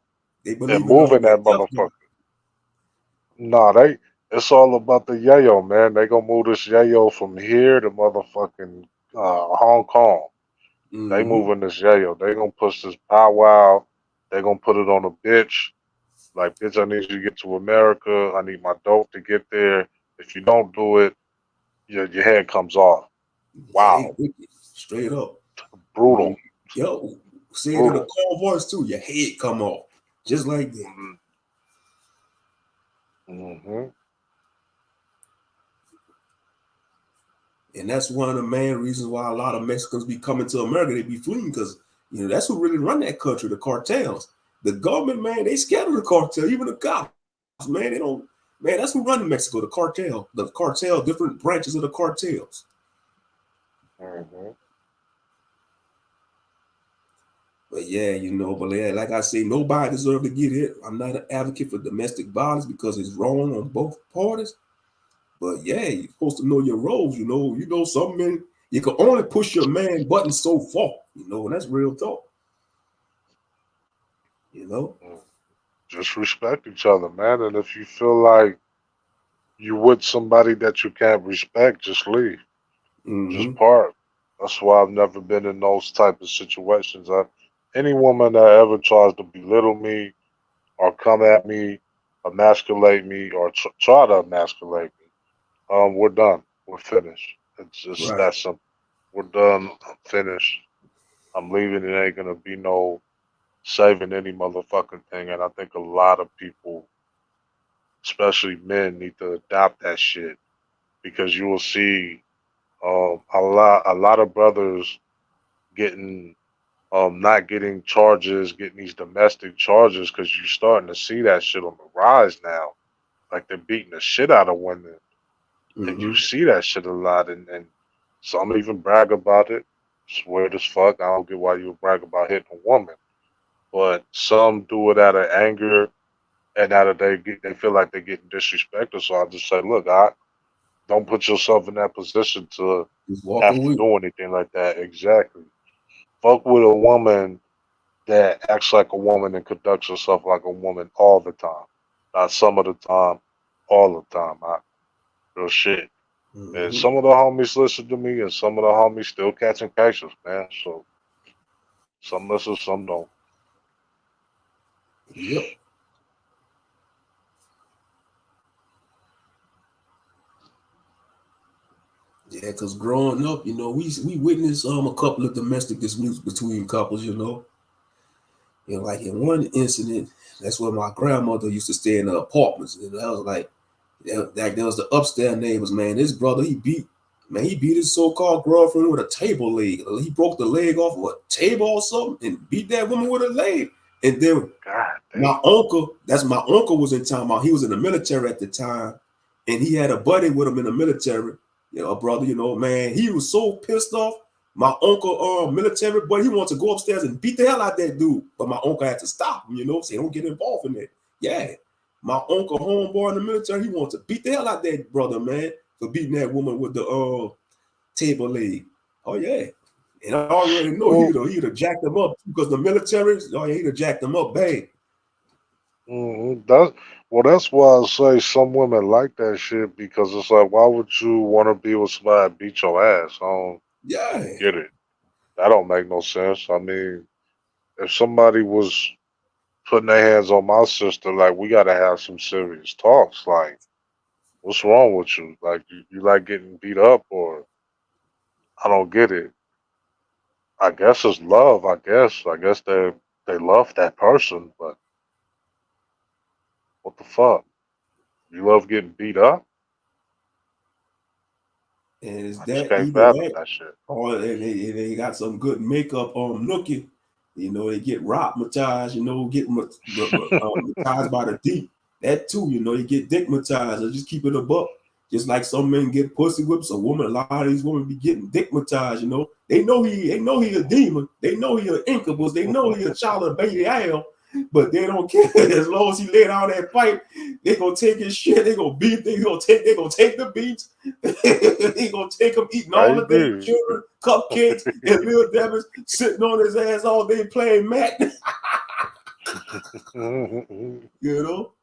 They and believe in moving that that death motherfucker. door. Nah, it's all about the yayo, man. They gonna move this yayo from here to motherfucking Hong Kong. They Mm-hmm. moving this yayo. They gonna push this powwow. They gonna put it on a bitch. Like, bitch, I need you to get to America. I need my dope to get there. If you don't do it, your head comes off. Yeah, they Wow, wicked, straight up. brutal, Yo, say it in a brutal. calm voice too. Your head come off just like that. Mm-hmm. And that's one of the main reasons why a lot of Mexicans be coming to America. They be fleeing because that's who really run that country, the cartels. The government, man, they scared of the cartel. Even the cops, man, they don't. Man, that's who run Mexico, the cartel. The cartel, different branches of the cartels. Mm-hmm. But yeah, but yeah, like I say, nobody deserves to get hit. I'm not an advocate for domestic violence because it's wrong on both parties. But yeah, you're supposed to know your roles. Some men you can only push your man button so far. And that's real talk. You know. Just respect each other, man. And if you feel like you with somebody that you can't respect, just leave. Just Mm-hmm. part. That's why I've never been in those type of situations. Any woman that ever tries to belittle me or come at me, emasculate me, or try to emasculate me, we're done. We're finished. It's just Right. that simple. We're done. I'm finished. I'm leaving. It ain't gonna be no saving any motherfucking thing. And I think a lot of people, especially men, need to adopt that shit because you will see a lot of brothers getting not getting charges, getting these domestic charges because you're starting to see that shit on the rise now. Like they're beating the shit out of women, and you Mm-hmm. see that shit a lot, and some even brag about it. It's weird as fuck. I don't get why you would brag about hitting a woman, but some do it out of anger and out of they feel like they're getting disrespected. So I just say, look, I don't put yourself in that position to Just walk have to away. do anything like that. Exactly. Fuck with a woman that acts like a woman and conducts herself like a woman all the time. Not some of the time, all the time. Real shit. And Mm-hmm. some of the homies listen to me, and some of the homies still catching cases, man. So some listen, some don't. Yep. Yeah, because growing up, we witnessed a couple of domestic disputes between couples. Like in one incident, that's where my grandmother used to stay in the apartments. I was like, there was the upstairs neighbors, man. This brother, he beat his so-called girlfriend with a table leg. He broke the leg off of a table or something and beat that woman with a leg. And then God my damn. uncle, that's my uncle was in town. He was in the military at the time, and he had a buddy with him in the military. A brother, man, he was so pissed off. My uncle, military buddy, he wanted to go upstairs and beat the hell out of that dude, but my uncle had to stop him. Say don't get involved in that. Yeah, my uncle, homeboy in the military, he wanted to beat the hell out of that brother, man, for beating that woman with the table leg. Oh yeah. And I already know Well, he'd have jacked them up because the military, oh yeah, he'd have jacked them up bad. That's that's why I say some women like that shit because it's like, why would you want to be with somebody that beat your ass? I don't Yeah. get it. That don't make no sense. I mean, if somebody was putting their hands on my sister, like we gotta have some serious talks. Like, what's wrong with you? Like, you like getting beat up, or I don't get it. I guess it's love. I guess they love that person, but what the fuck? You love getting beat up? And it's I just that can't either fathom that that shit. or they got some good makeup on looking. They get rock massage, get massaged by the deep. That too, you know, you get digmatized. Or just keep it a buck. Just like some men get pussy whips, a woman, a lot of these women be getting digmatized, you know. They know he a demon. They know he an incubus. They know he a child of baby Al, but they don't care. As long as he lay down that pipe, they gonna take his shit. They gonna beat. They gonna take the beats. They gonna take him eating all the day Maybe. children cupcakes and Lil Devin sitting on his ass all day playing Mac. You know.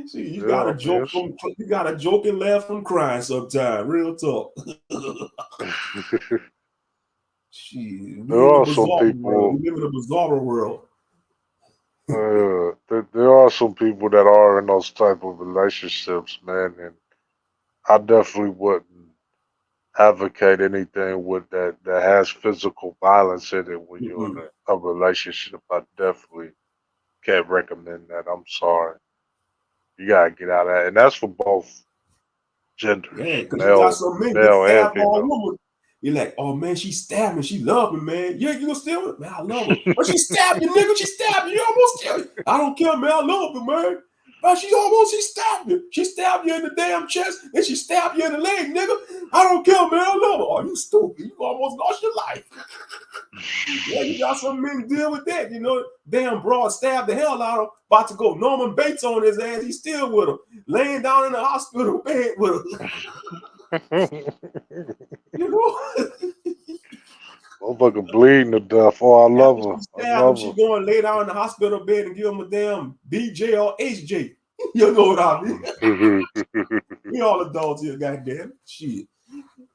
See, you got Yeah, a man. joke and laugh from crying sometimes. Real talk. Shit, There we in a are some bizarre world. people. We live in a bizarre world. There are some people that are in those type of relationships, man, and I definitely wouldn't advocate anything with that has physical violence in it when you're in Mm-mm. a relationship. I definitely can't recommend that. I'm sorry. You gotta get out of that, and that's for both genders, Yeah, because you got male, some men that male and stab all female. women. You're like, oh man, she stabbed me. She loved me, man. Yeah, you gonna steal it? Man, I love her. But she stabbed you, nigga. She stabbed you. You almost killed you. I don't care, man. I love her, man. But she stabbed you. She stabbed you in the damn chest, and she stabbed you in the leg, nigga. I don't care, man. I love her. Oh, you stupid. You almost lost your life. Yeah, you got some men deal with that. You know, damn broad stabbed the hell out of him. About to go Norman Bates on his ass. He's still with him. Laying down in the hospital bed with him. You know? Motherfucker bleeding to death. Oh, I love After she her. I stabbed him, she love going lay down in the hospital bed and give him a damn BJ or HJ. You know what I mean? her. We all adults here, goddamn. Shit.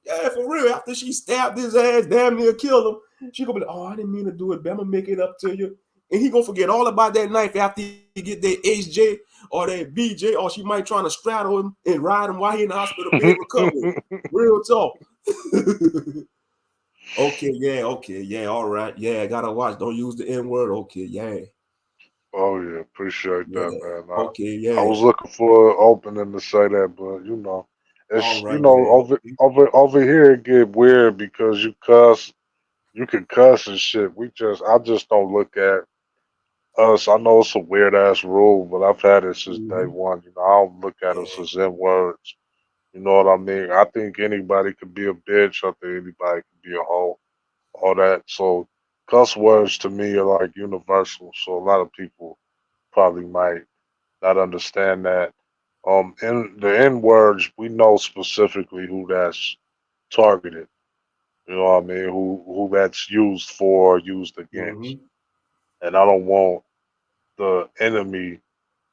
Yeah, for real. After she stabbed his ass, damn near killed him, she gonna be like, oh, I didn't mean to do it, but I'm gonna make it up to you. And he gonna forget all about that knife after he get that HJ or that BJ, or she might try to straddle him and ride him while he in the hospital bed recovering. Real talk. Okay, yeah, all right. Yeah, I gotta watch. Don't use the N-word. Okay, yeah. Oh yeah, appreciate that, Yeah. man. Okay, I yeah. was looking for an opening to say that, but All it's right, yeah. over here it get weird because you can cuss and shit. I just don't look at us. I know it's a weird ass rule, but I've had it since day Mhm. one. I don't look at us Yeah. as N words. You know what I mean? I think anybody could be a bitch. I think anybody could be a hoe. All that. So cuss words to me are like universal. So a lot of people probably might not understand that. In the N words, we know specifically who that's targeted. You know what I mean? Who that's used for, used against. Mhm. And I don't want the enemy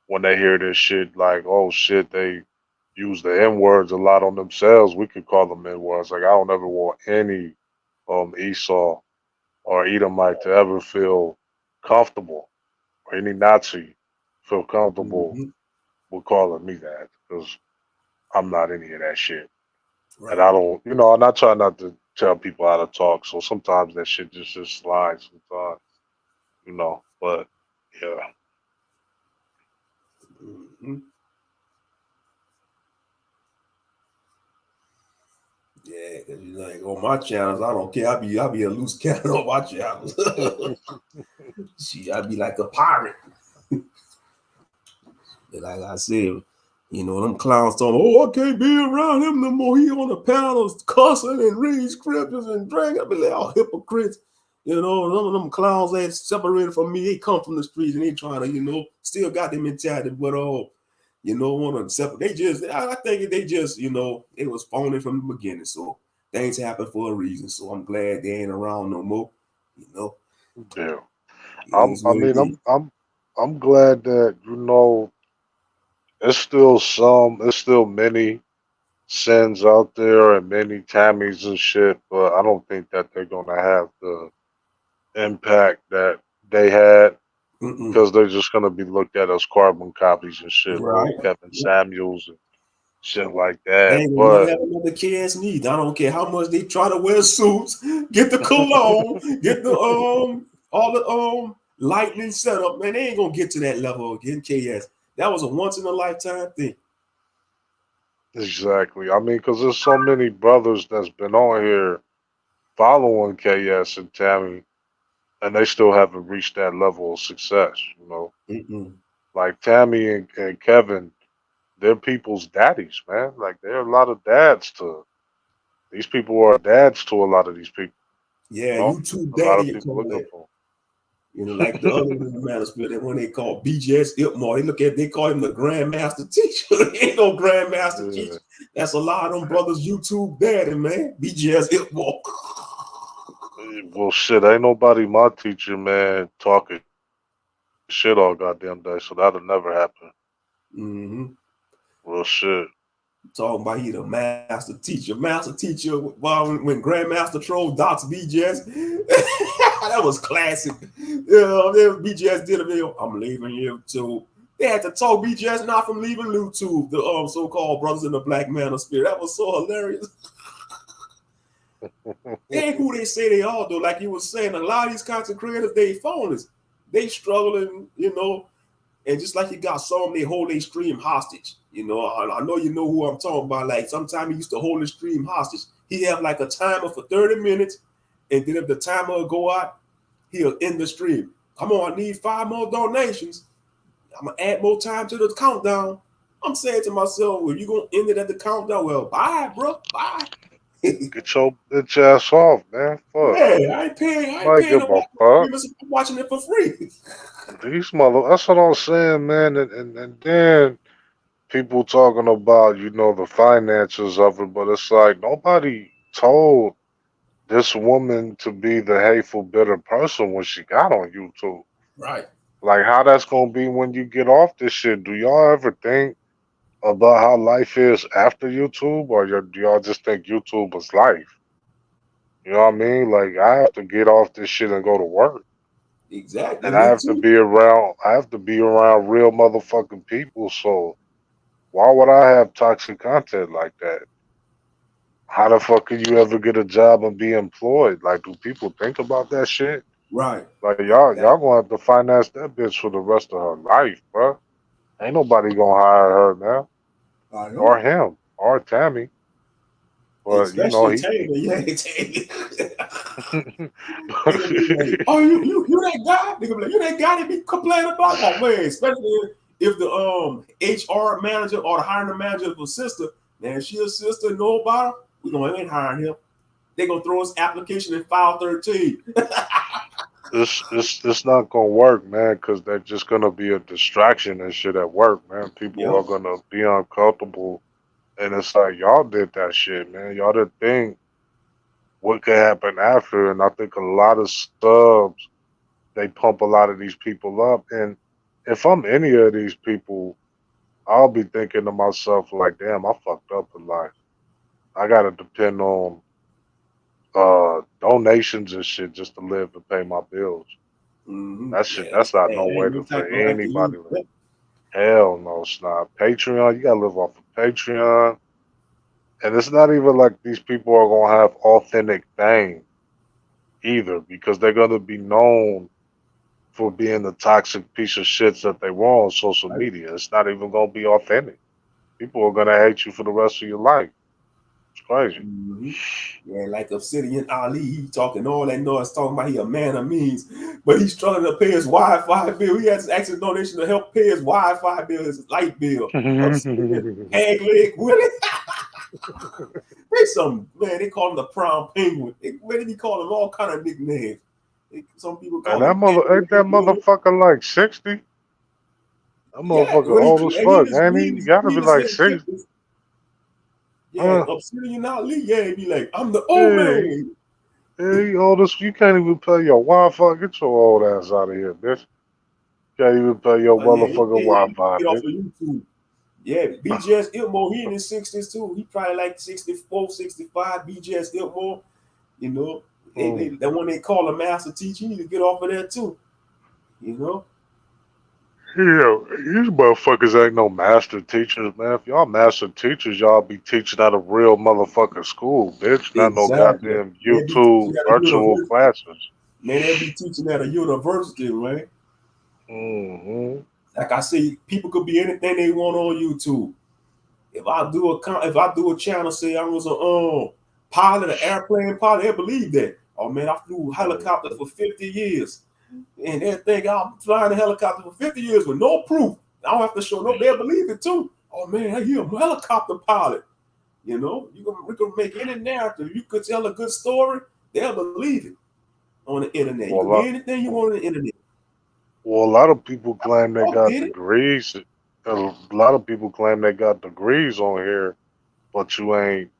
when they hear this shit like, oh shit, they use the N words a lot on themselves. We could call them N words. Like I don't ever want any Esau or Edomite to ever feel comfortable, or any Nazi feel comfortable Mhm. with calling me that, because I'm not any of that shit. And Right. I don't, and I try not to tell people how to talk. So sometimes that shit just slides sometimes. But yeah, Mhm. Yeah, because you like on my channels, I don't care. I be a loose cannon on my channels. See, I be like a pirate. And like I said, them clowns told me, oh, I can't be around him no more. He on the panels cussing and reading scriptures and drinking. I be like, oh, hypocrites. Some of them clowns that separated from me, they come from the streets and they trying to, still got them mentality, but want to separate. I think they just, it was phony from the beginning. So things happen for a reason. So I'm glad they ain't around no more. You know, yeah. it is I what it mean, is. I'm glad that it's still many sins out there and many Tammys and shit, but I don't think that they're gonna have the impact that they had, Mm-mm. because they're just gonna be looked at as carbon copies and shit, little Right. Kevin Yeah. Samuels and shit like They that. ain't gonna never But have another KS need. I don't care how much they try to wear suits, get the cologne, get the all the lightning setup. Man, they ain't gonna get to that level again. KS. That was a once in a lifetime thing. exactly, I mean, because there's so many brothers that's been on here following KS and Tammy, and they still haven't reached that level of success. You know, Mm-mm. like Tammy and Kevin, they're people's daddies, man. Like they're a lot of dads to these people are dads to a lot of these people. You Yeah, know, YouTube a lot daddy, of you people call looking that. for. You know, like the other manosphere, that one they call BJS Ipmore. They call him the Grandmaster Teacher. Ain't no Grandmaster Yeah. Teacher. That's a lot of them brothers YouTube daddy, man. BJS Ipmore. Well, shit, ain't nobody my teacher, man, talking shit all goddamn day, so that'll never happen. Mm-hmm. Real shit. Talking about he the master teacher. Master teacher, well, when Grandmaster Troll Docs BJS, that was classic. Yeah, BJS did a video. I'm leaving YouTube. They had to talk BJS not from leaving YouTube, the so-called brothers in the black manosphere. That was so hilarious. They ain't who they say they are, though. Like you were saying, a lot of these content creators, they phonies. They struggling, you know, and just like you got some, they hold their stream hostage. You know, I know you know who I'm talking about. Like sometimes he used to hold his stream hostage. He have like a timer for 30 minutes, and then if the timer will go out, he'll end the stream. Come on, I need 5 more donations. I'm gonna add more time to the countdown. I'm saying to myself, well, you gonna end it at the countdown? Well, bye, bro. Bye. Get your bitch ass off, man. Fuck. Yeah, I ain't paying. I ain't Nobody paying give no a fuck. streamers. I'm watching it for free. These mother, that's what I'm saying, man. And then people talking about, you know, the finances of it, but it's like nobody told this woman to be the hateful, bitter person when she got on YouTube. Right. Like how that's gonna be when you get off this shit. Do y'all ever think about how life is after YouTube, or do y'all just think YouTube is life? You know what I mean? Like I have to get off this shit and go to work, Exactly. and I Me have to too. be around. I have to be around real motherfucking people. So why would I have toxic content like that? How the fuck can you ever get a job and be employed? Like, do people think about that shit? Right. Like, y'all That, gonna have to finance that bitch for the rest of her life, bro. Ain't nobody gonna hire her now, I or know. him, or Tammy. But you know, Especially he. Taylor. Yeah, Taylor. They gonna be like, oh, you that guy? They gonna be like, you that guy that be complaining about? Oh man, especially if the HR manager or the hiring manager of a sister, man, she a sister, know about her, we ain't hiring him. They gonna throw his application in file 13. It's not gonna work, man, because they're just gonna be a distraction and shit at work, man. People are Yep. gonna be uncomfortable, and it's like y'all did that shit, man. Y'all didn't think what could happen after, and I think a lot of subs they pump a lot of these people up, and if I'm any of these people, I'll be thinking to myself like, damn, I fucked up in life. I gotta depend on donations and shit just to live and pay my bills. Mm-hmm. That shit, Yeah, that's not no ain't way no to for type of life to anybody. live. Live. Hell no, it's not. Patreon, you gotta live off of Patreon. And it's not even like these people are gonna have authentic fame either, because they're gonna be known for being the toxic piece of shits that they were on social Right? media. It's not even gonna be authentic. People are gonna hate you for the rest of your life. It's crazy. Mm-hmm. Yeah, like Obsidian Ali, he talking all that noise, talking about he a man of means, but he's struggling to pay his Wi-Fi bill. He has to ask a donation to help pay his Wi-Fi bill, his light bill. Obsidian, Hag Leg Willie. They some man, they call him the prom penguin. They be calling him all kind of nicknames. Some people And call that him mother ain't that Willie. motherfucker like 60? That Yeah, motherfucker old as fuck, ain't he? You gotta he be just like hit 60. yeah, Uh, Obsidian Ali, yeah, he be like, I'm the old yeah, man. he old as you can't even pay your Wi-Fi. Get your old ass out of here, bitch. Can't even pay your Oh yeah, motherfucking he Wi-Fi, get off bitch. of YouTube. Yeah, BJS Ilmo, he in his 60s too. He probably like 64, 65. BJS Ilmo, you know, Mm. that one they call a master teacher, you need to get off of that too. You know? Yeah, these motherfuckers ain't no master teachers, man. If y'all master teachers, y'all be teaching at a real motherfucking school, bitch. Not no Exactly. goddamn They be teaching YouTube at a virtual university. classes. Man, they be teaching at a university, right? Hmm. Like I say, people could be anything they want on YouTube. If I do a channel, say I was a pilot, an airplane pilot, they believe that. Oh man, I flew a helicopter for 50 years. And they think I'm flying a helicopter for 50 years with no proof. I don't have to show no, they'll believe it too. Oh man, you're a helicopter pilot. You know, we can make any narrative. You could tell a good story, they'll believe it on the internet. You can be anything you want on the internet. Well, a lot of people claim they got degrees. A lot of people claim they got degrees on here, but you ain't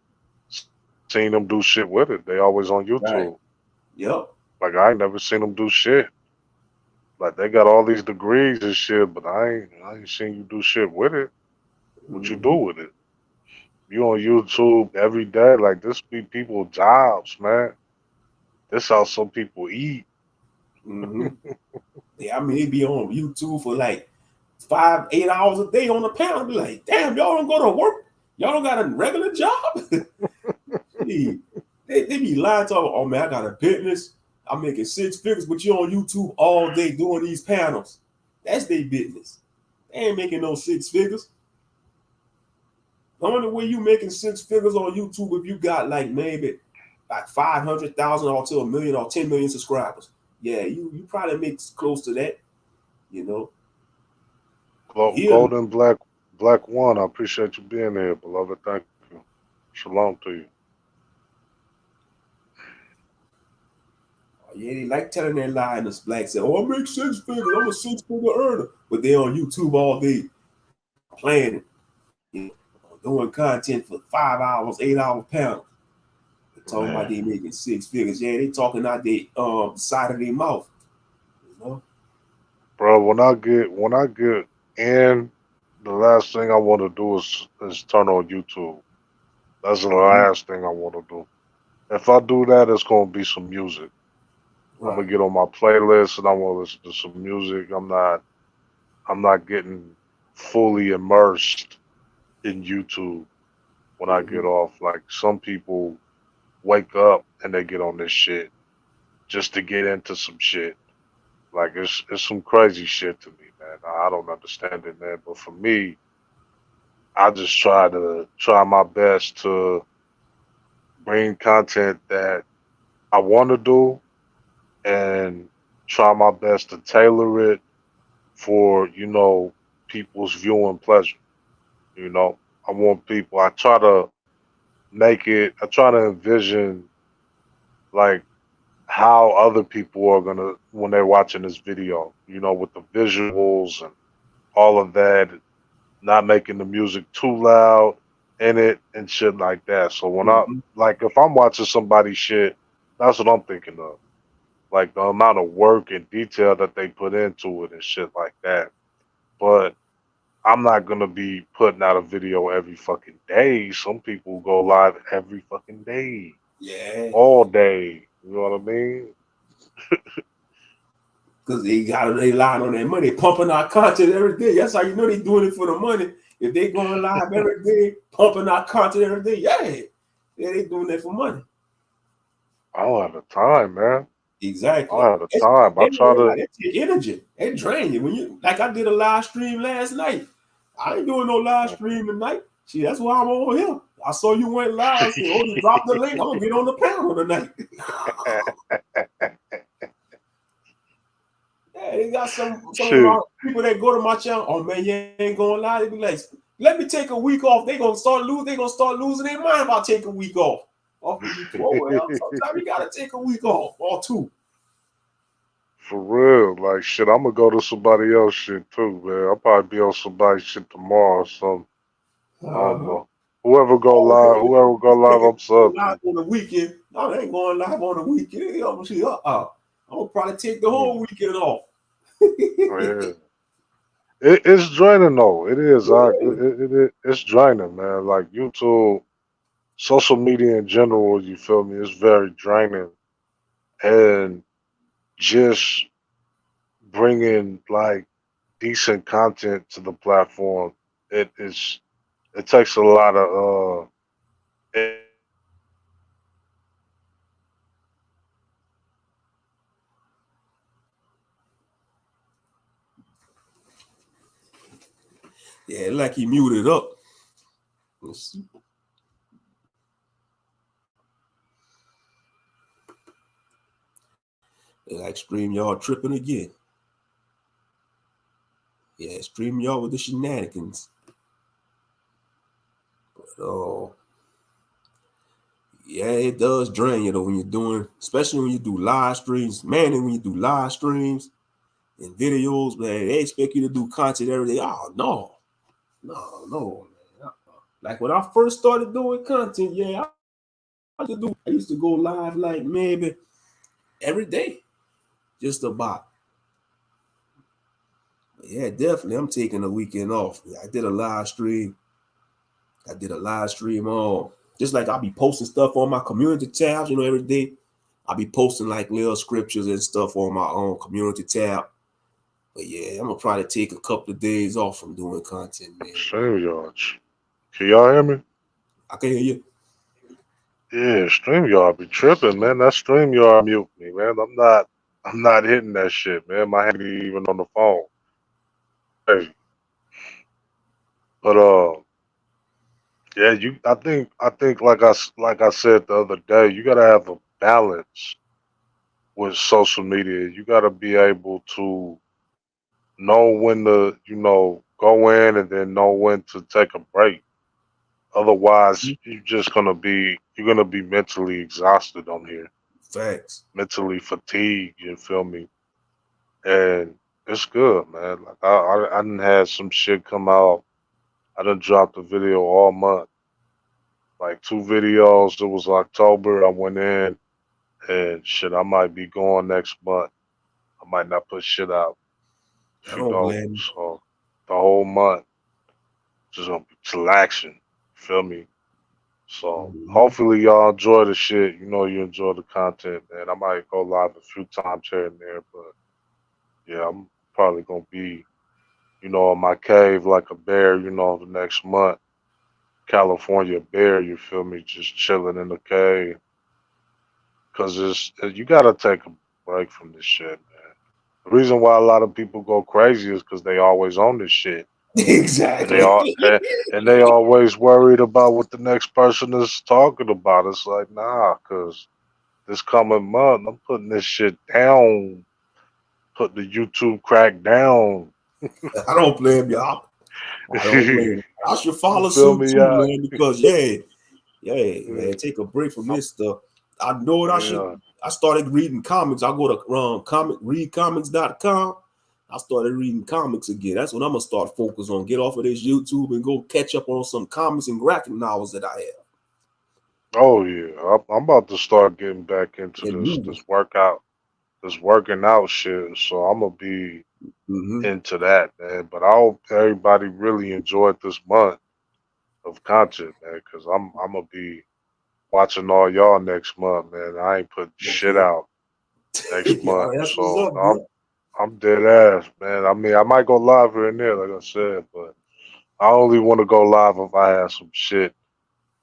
seen them do shit with it. They always on YouTube. Right. Yep. Like I ain't never seen them do shit. Like they got all these degrees and shit, but I ain't seen you do shit with it. What you do with it? You on YouTube every day. Like this be people's jobs, man. This how some people eat. Yeah, I mean they be on YouTube for like 5-8 hours a day on the panel. I be like, damn, y'all don't go to work. Y'all don't got a regular job. they be lying to them. Oh man, I got a business. I'm making 6 figures, but you on YouTube all day doing these panels. That's their business. They ain't making no 6 figures. The only way you making 6 figures on YouTube if you got like maybe like 500,000 or to 1 million or 10 million subscribers. Yeah, you probably make close to that, you know. Golden Black One, I appreciate you being here, beloved. Thank you. Shalom to you. Yeah, they like telling their lie in this black say, oh, I make 6 figures, I'm a 6-figure earner. But they on YouTube all day playing it, you know, doing content for 5 hours, 8 hour panel. They're talking about they making 6 figures. Yeah, they talking out the side of their mouth. You know? Bro, when I get in, the last thing I want to do is turn on YouTube. That's the last thing I want to do. If I do that, it's gonna be some music. Right. I'm gonna get on my playlist and I want to listen to some music. I'm not getting fully immersed in YouTube when I get off. Like some people wake up and they get on this shit just to get into some shit. Like it's some crazy shit to me, man. I don't understand it, man. But for me, I just try my best to bring content that I want to do and try my best to tailor it for, you know, people's viewing pleasure. You know, I try to envision like how other people are gonna, when they're watching this video, you know, with the visuals and all of that, not making the music too loud in it and shit like that. So when if I'm watching somebody's shit, that's what I'm thinking of. Like the amount of work and detail that they put into it and shit like that. But I'm not gonna be putting out a video every fucking day. Some people go live every fucking day. Yeah. All day. You know what I mean? Because they lying on their money, pumping our content every day. That's how you know they doing it for the money. If they going live every day, pumping our content every day, yeah, they doing that for money. I don't have the time, man. Exactly. I don't have the time. I try to. It's your energy. It drain you. When you like I did a live stream last night. I ain't doing no live stream tonight. See, that's why I'm over here. I saw you went live. I said, oh, you dropped the link. I'm gonna get on the panel tonight. Yeah, they got some people that go to my channel. Oh man, you ain't going live. They be like, let me take a week off. They gonna start losing their mind about taking a week off. Sometimes you gotta take a week off or 2. For real, like shit, I'm gonna go to somebody else shit too, man. I'll probably be on somebody's shit tomorrow or something. I don't know. Whoever go live, I'm subbing. Live on the weekend. No, they ain't going live on the weekend. I'm gonna probably take the whole weekend off. Yeah. It's draining though. It is. It's draining, man. Like YouTube, social media in general, you feel me? It's very draining, and just bringing like decent content to the platform, it takes a lot of yeah, like he muted up. Let's see. They like StreamYard tripping again. Yeah, StreamYard with the shenanigans. But yeah, it does drain you though when you're doing, especially when you do live streams. Man, and when you do live streams and videos, man, they expect you to do content every day. Oh no, man. Like when I first started doing content, yeah, I used to go live like maybe every day, just about. But yeah, definitely, I'm taking a weekend off. I did a live stream. Just like I'll be posting stuff on my community tabs, every day. I'll be posting like little scriptures and stuff on my own community tab. But yeah, I'm gonna probably take a couple of days off from doing content, man. StreamYard. Can y'all hear me? I can hear you. Yeah, StreamYard be tripping, man. That StreamYard mute me, man. I'm not hitting that shit, man. My hand ain't even on the phone. Hey, but yeah, I think like I said the other day, you gotta have a balance with social media. You gotta be able to know when to, go in and then know when to take a break. Otherwise, you're gonna be mentally exhausted on here, Facts. mentally fatigued. You feel me? And it's good, man. Like I done had some shit come out. I done dropped a video all month, like 2 videos. It was October. I went in and shit. I might be going next month. I might not put shit out, I don't blame So the whole month just gonna be chillaxing. Feel me? So you. hopefully y'all enjoy the shit. You know you enjoy the content, man. I might go live a few times here and there, but yeah, I'm probably gonna be, in my cave like a bear, the next month. California bear, you feel me? Just chilling in the cave. Cause you gotta take a break from this shit, man. The reason why a lot of people go crazy is because they always on this shit. And they Exactly. all and they always worried about what the next person is talking about. It's like, nah, cause this coming month I'm putting this shit down, put the YouTube crack down. I don't blame y'all. I don't blame you. I should You follow feel suit me? too, Yeah. man, because man, take a break from this stuff. I know what I should. Yeah. I started reading comics. I go to readcomics.com. I started reading comics again. That's what I'm gonna start focus on. Get off of this YouTube and go catch up on some comics and graphic novels that I have. Oh yeah. I'm about to start getting back into And this movies. this working out shit. So I'm gonna be Mm-hmm. into that, man. But I hope everybody really enjoyed this month of content, man, because I'm gonna be watching all y'all next month, man. I ain't put shit Okay. out next month, That's what's so up, no, bro. I'm dead ass, man. I mean, I might go live here and there, like I said, but I only want to go live if I have some shit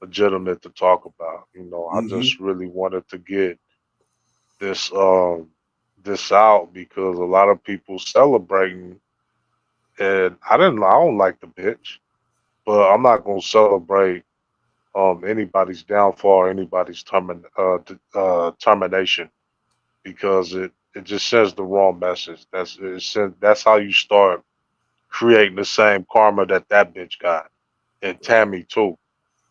legitimate to talk about. I Mm-hmm. just really wanted to get this this out because a lot of people celebrating, and I don't like the bitch, but I'm not gonna celebrate anybody's downfall or anybody's termination because it just sends the wrong message. That's how you start creating the same karma that bitch got, and Tammy too.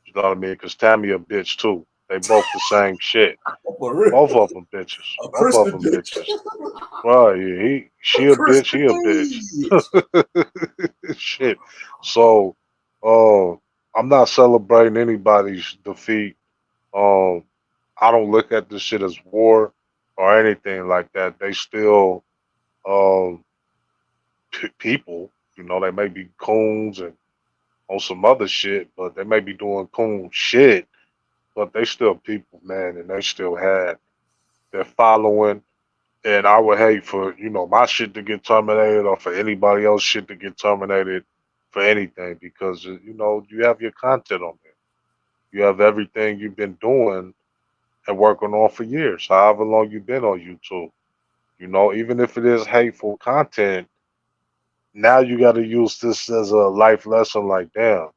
You know what I mean? Because Tammy a bitch too. They both the same shit. For real. Both of them bitches. A Both of Christmas them bitch. bitches. Right? Yeah, she A a bitch. Christmas He a bitch. bitch. Shit. So, uh, I'm not celebrating anybody's defeat. Um, I don't look at this shit as war or anything like that. They still um people. They may be coons and on some other shit, but they may be doing coon shit, but they still people, man, and they still had their following. And I would hate for, my shit to get terminated or for anybody else shit to get terminated for anything because, you have your content on there. You have everything you've been doing and working on for years, however long you've been on YouTube. Even if it is hateful content, now you got to use this as a life lesson like, damn,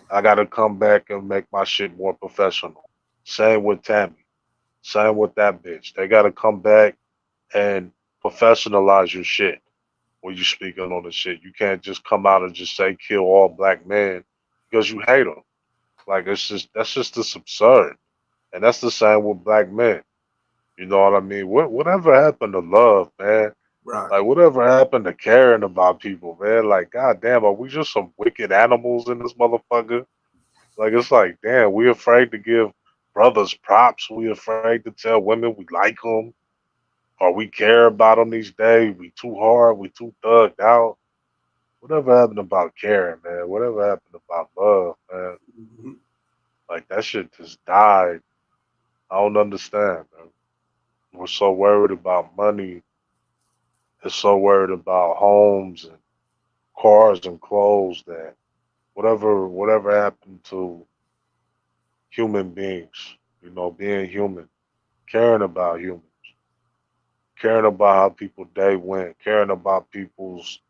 I got to come back and make my shit more professional. Same with Tammy. Same with that bitch. They got to come back and professionalize your shit when you speaking on the shit. You can't just come out and just say kill all black men because you hate them. Like that's just this absurd, and that's the same with black men. You know what I mean? Whatever happened to love, man? Right. Like whatever happened to caring about people, man? Like goddamn, are we just some wicked animals in this motherfucker? Like it's like, damn, we afraid to give brothers props. We afraid to tell women we like them or we care about them these days. We too hard. We too thugged out. Whatever happened about caring, man? Whatever happened about love, man? Mhm. Like that shit just died. I don't understand, man. We're so worried about money. We're so worried about homes and cars and clothes that whatever happened to human beings, being human, caring about humans, caring about how people day went, caring about people's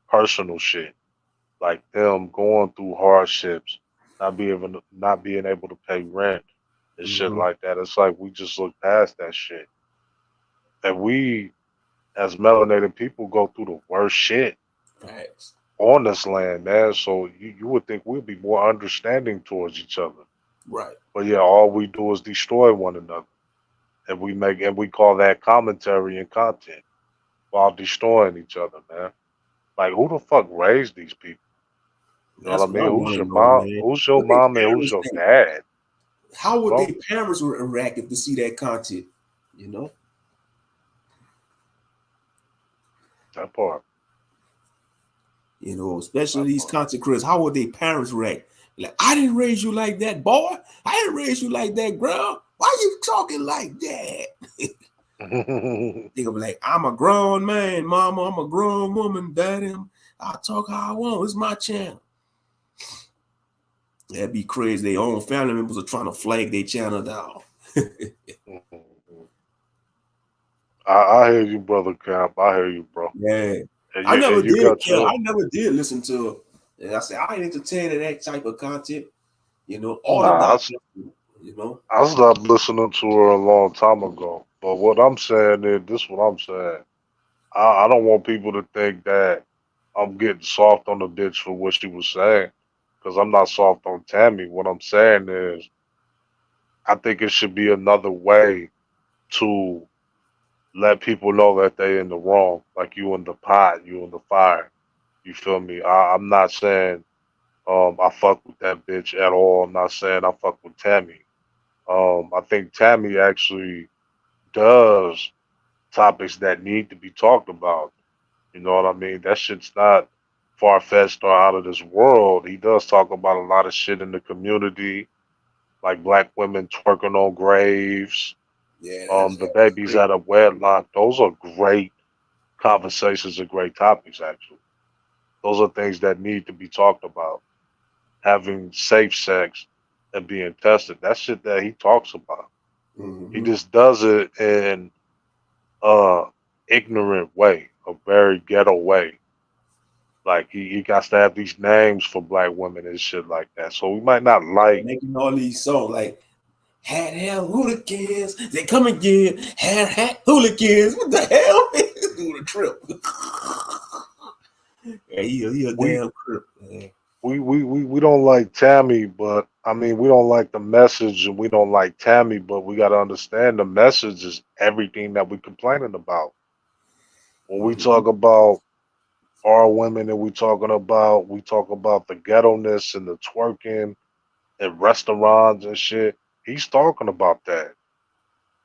personal shit, like them going through hardships, not being able to pay rent and shit Mhm. like that. It's like we just look past that shit. And we as melanated people go through the worst shit Facts. on this land, man. So you would think we'd be more understanding towards each other. Right. But yeah, all we do is destroy one another. And we call that commentary and content while destroying each other, man. Like who the fuck raised these people? You know That's what I what I mean? want Who's to your know, mom? man. Who's your What they mom and who's parents your think? dad? How You would their know? parents react if they see that content? You know, That part. especially That these part. content creators. How would their parents react? Like, I didn't raise you like that, boy. I didn't raise you like that, girl. Why you talking like that? They gonna be like, I'm a grown man, mama. I'm a grown woman, daddy. I talk how I want. It's my channel. That'd be crazy. Their own family members are trying to flag their channel down. I hear you, brother Camp. I hear you, bro. Yeah. And I you never and you did got care. your I never did listen to, and I said I ain't entertaining that type of content, all nah. about you know. I stopped listening to her a long time ago. But what I'm saying is, this: what I'm saying. I don't want people to think that I'm getting soft on the bitch for what she was saying, because I'm not soft on Tammy. What I'm saying is, I think it should be another way to let people know that they in the wrong, like you in the pot, you in the fire. You feel me? I'm not saying I fuck with that bitch at all. I'm not saying I fuck with Tammy. I think Tammy actually does topics that need to be talked about. You know what I mean? That shit's not far fetched or out of this world. He does talk about a lot of shit in the community, like black women twerking on graves, Yeah, that's the babies great. out of wedlock. Those are great conversations and great topics, actually. Those are things that need to be talked about. Having safe sex and being tested. That's shit that he talks about. He Mm-hmm. just does it in a ignorant way, a very ghetto way. Like he got to have these names for black women and shit like that. So we might not like. Making all these songs like hat hell hooligans. They come again. Hat hooligans. What the hell? Doing a trip. Yeah, he a we damn crip, man. we don't like Tammy, but I mean we don't like the message, and we don't like Tammy, but we got to understand the message is everything that we complaining about. When we Mm-hmm. talk about our women, and we talk about the ghetto ness and the twerking and restaurants and shit. He's talking about that.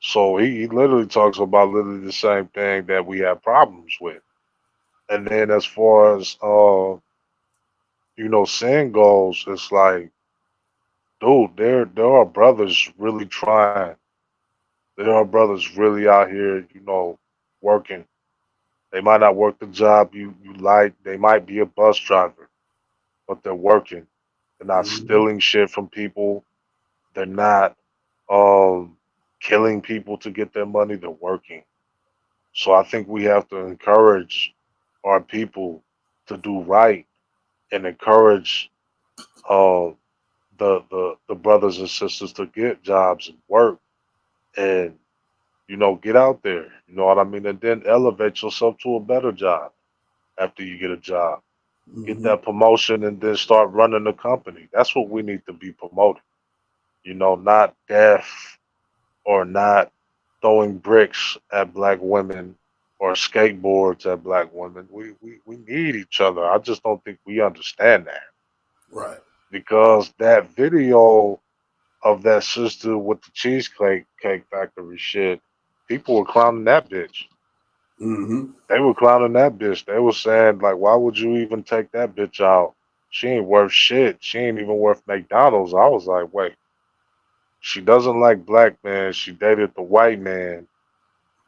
So he literally talks about literally the same thing that we have problems with. And then as far as sin goes, it's like, dude, there are brothers really trying. There are brothers really out here, working. They might not work the job you like. They might be a bus driver, but they're working. They're not Mm-hmm. stealing shit from people. They're not um killing people to get their money. They're working. So I think we have to encourage our people to do right and encourage uh, the brothers and sisters to get jobs and work and You know, get out there. You know what I mean? And then elevate yourself to a better job after you get a job. Get Mm-hmm. that promotion and then start running the company. That's what we need to be promoting. You know, not death or not throwing bricks at black women or skateboards at black women. We need each other. I just don't think we understand that Right. because that video of that sister with the cheesecake cake factory shit, people were clowning that bitch. Mm-hmm. They were clowning that bitch. They were saying like, why would you even take that bitch out? She ain't worth shit. She ain't even worth McDonald's. I was like, wait, she doesn't like black men. She dated the white man,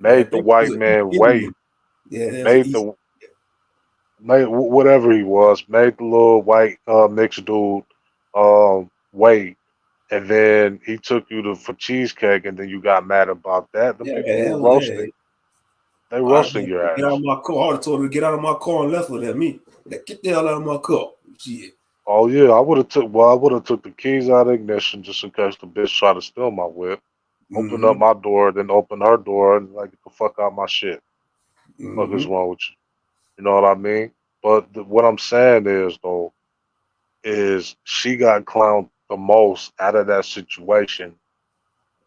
Yeah, I made the think it white was an East man wait, Indian. Yeah, there's an made East. the made whatever he was, made the little white mixed dude wait, and then he took you to for cheesecake, and then you got mad about that. The Yeah, people were hell yeah. roasting. They I had roasting to your get out ass. of my car. I would have told her to get out of my car and left with her. Me, like, get the hell out of my car. Shit. Oh yeah, I would have took. Well, I would have took the keys out of the ignition just in case the bitch tried to steal my whip. Open up Mm-hmm. my door, then open her door, and like get the fuck out my shit. Fuck is Mm-hmm. wrong with you? You know what I mean? But what I'm saying is though, is she got clowned the most out of that situation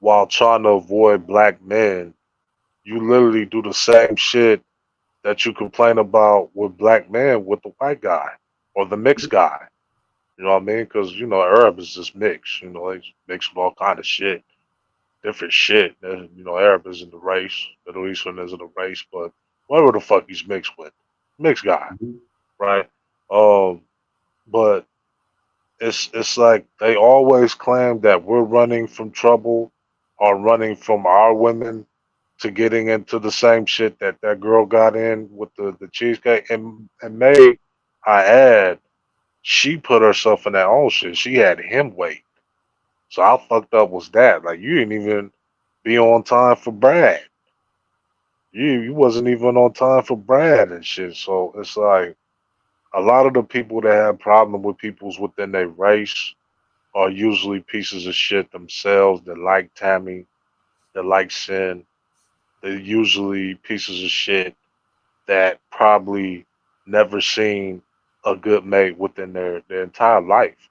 while trying to avoid black men. You literally do the same shit that you complain about with black men with the white guy or the mixed guy. You know what I mean? Because you know Arab is just mixed. You know, he's mixed with all kind of shit, different shit. You know, Arab isn't the race, Middle Eastern isn't a race, but whatever the fuck he's mixed with, mixed guy, Mm-hmm. right? Um, but it's like they always claim that we're running from trouble or running from our women to getting into the same shit that that girl got in with the cheesecake and may I add, she put herself in that own shit. She had him wait. So how fucked up was that? Like you didn't even be on time for Brad. You wasn't even on time for Brad and shit. So it's like a lot of the people that have problem with people's within their race are usually pieces of shit themselves that like Tammy, that like Sin. They're usually pieces of shit that probably never seen a good mate within their entire life.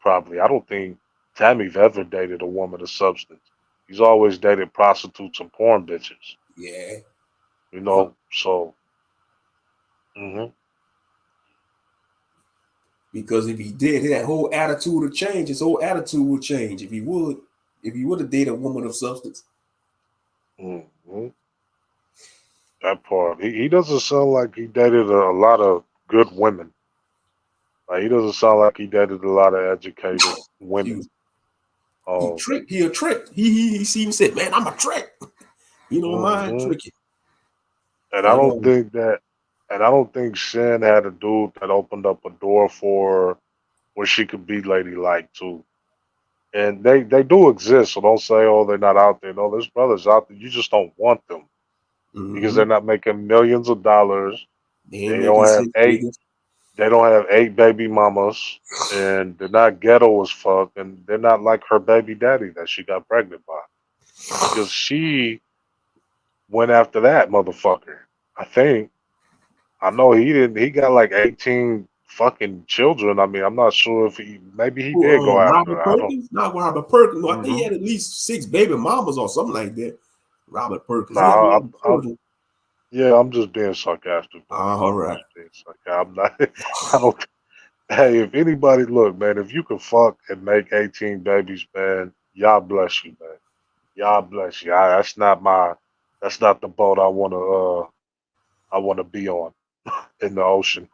Probably. I don't think Tammy've ever dated a woman of substance. He's always dated prostitutes and porn bitches. Yeah. You Uh, know, so hmm because if he did, that whole attitude would change. His whole attitude would change if he would. If he would have dated a woman of substance. hmm that part. He doesn't sound like he dated a lot of good women. Like he doesn't sound like he dated a lot of educated women. Excuse me. He Um, tricked. He a trick. He even said, "Man, I'm a trick." You don't mind hmm tricking. And I But don't think that, and I don't think Sin had a dude that opened up a door for her where she could be ladylike too. And they do exist, so don't say, oh, they're not out there. No, there's brothers out there. You just don't want them because they're mm-hmm. not making millions of dollars. They ain't They making don't have six eight. figures. They don't have eight baby mamas, and they're not ghetto as fuck, and they're not like her baby daddy that she got pregnant by because she went after that motherfucker. I think. I know he didn't. He got like 18 fucking children. I mean, I'm not sure if he. Maybe he Who, did go after Robert her. I don't. Perkins? Not Robert Perkins. No, I think he hmm had at least six baby mamas or something like that. Robert Perkins. He had a Nah, lot of children. yeah, I'm just being sarcastic, bro. All I'm right. just being sarcastic. I'm not. I don't. Hey, if anybody look, man, if you can fuck and make 18 babies, man, y'all bless you, man. Y'all bless you. That's not my. That's not the boat I wanna. I wanna be on in the ocean.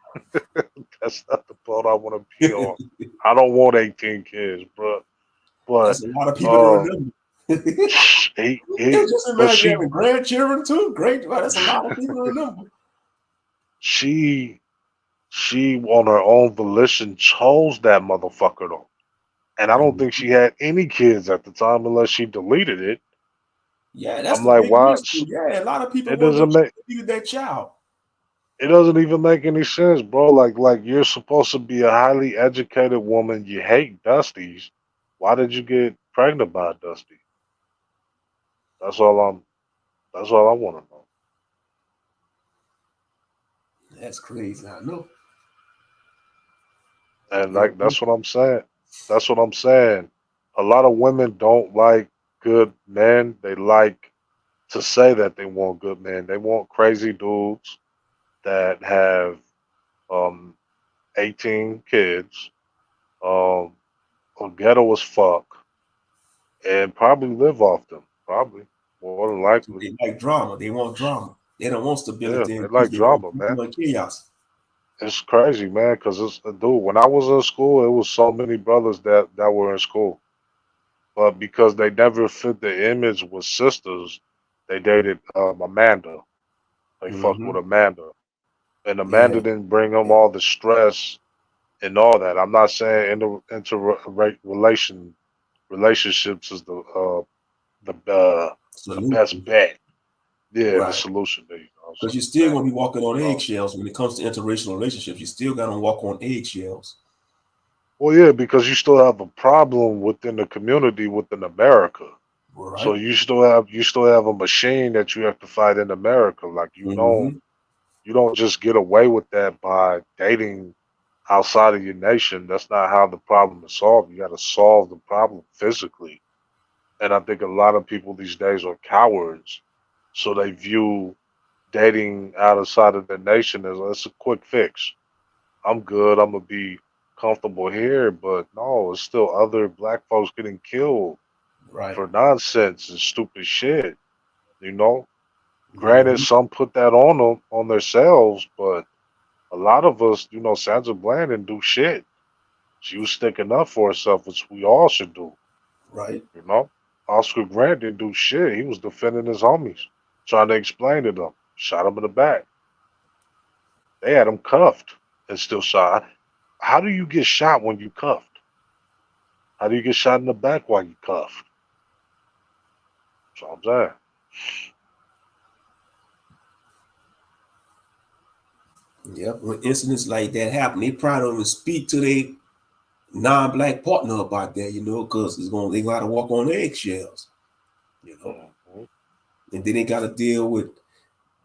That's not the boat I wanna be on. I don't want 18 kids, bro. But That's a lot of people to um, remember. he, Just but imagine having grandchildren too. Great. Wow, that's a lot of people to remember. she, she on her own volition chose that motherfucker though. And I don't think she had any kids at the time unless she deleted it. Yeah, that's I'm the like, big why? mystery. Yeah, a lot of people It wonder if doesn't she make deleted that child. it doesn't even make any sense, bro. Like you're supposed to be a highly educated woman. You hate Dusties. Why did you get pregnant by Dusty? That's all I'm. That's all I want to know. That's crazy. I know. And You like know, that's what I'm saying. That's what I'm saying. A lot of women don't like good men. They like to say that they want good men. They want crazy dudes that have um 18 kids, um, are ghetto as fuck, and probably live off them. Probably more than likely. they like drama. They want drama. They don't want Yeah, stability they and peace. like They want drama, man. chaos. It's crazy, man. Cause it's dude. When I was in school, it was so many brothers that were in school, but because they never fit the image with sisters, they dated Amanda. They fucked with Mm-hmm. Amanda, and Amanda Yeah. didn't bring them all the stress and all that. I'm not saying relationships is the best Solution. bet. Yeah, the Right. solution there. You know what I'm Because saying? you're still gonna be Exactly. walking on So, eggshells when it comes to interracial relationships. You still gotta walk on eggshells. well, yeah, because you still have a problem within the community within America. So Right. you still have a machine that you have to fight in America. Like Mm-hmm. you don't just get away with that by dating outside of your nation. That's not how the problem is solved. You got to solve the problem physically. And I think a lot of people these days are cowards, so they view dating outside of their nation as it's a quick fix. I'm good. I'm gonna be comfortable here, but no, it's still other black folks getting killed Right. for nonsense and stupid shit. You know, granted, Mm-hmm. some put that on them on themselves, but a lot of us, Sandra Bland didn't do shit. She was sticking up for herself, which we all should do. Right. You know, Oscar Grant didn't do shit. He was defending his homies, trying to explain to them. Shot him in the back. They had him cuffed and still shot. How do you get shot when you cuffed? How do you get shot in the back while you cuffed? So I'm saying. Yep. When incidents like that happen, they probably don't even speak to their non-black partner about that, because they gotta walk on eggshells, you know. Mhm. And then they gotta deal with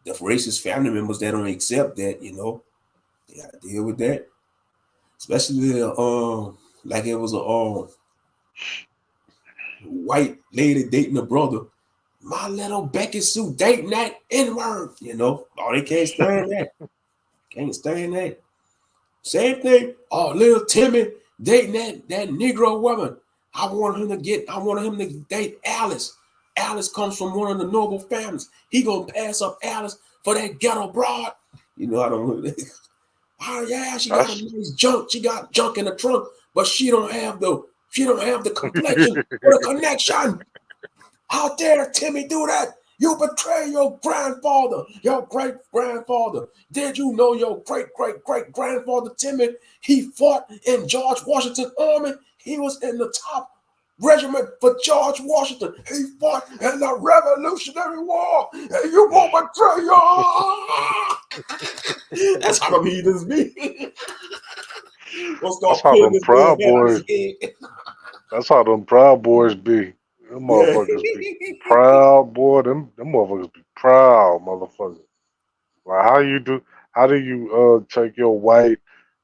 the racist family members that don't accept that, They gotta deal with that. Especially like it was a white lady dating a brother. My little Becky Sue dating that N-word. Oh, they can't stand that. Can't stand that. Same thing. Oh, little Timmy dating that Negro woman. I wanted him to date Alice. Alice comes from one of the noble families. He gonna pass up Alice for that ghetto broad. I don't. Oh yeah, she got a That's nice junk. She got junk in the trunk, but she don't have the complexion or the connection. How dare Timmy do that? You betray your grandfather, your great grandfather. Did you know your great great great grandfather Timmy? He fought in George Washington Army. He was in the top regiment for George Washington. He fought in the Revolutionary War. And you won't betray your. That's how the heathens be. Gonna that's start how pulling them this man proud hair out his boys. head. That's how them proud boys be. Them Yeah. motherfuckers be proud, boy. Them motherfuckers be proud, motherfuckers. Like how do you take your white,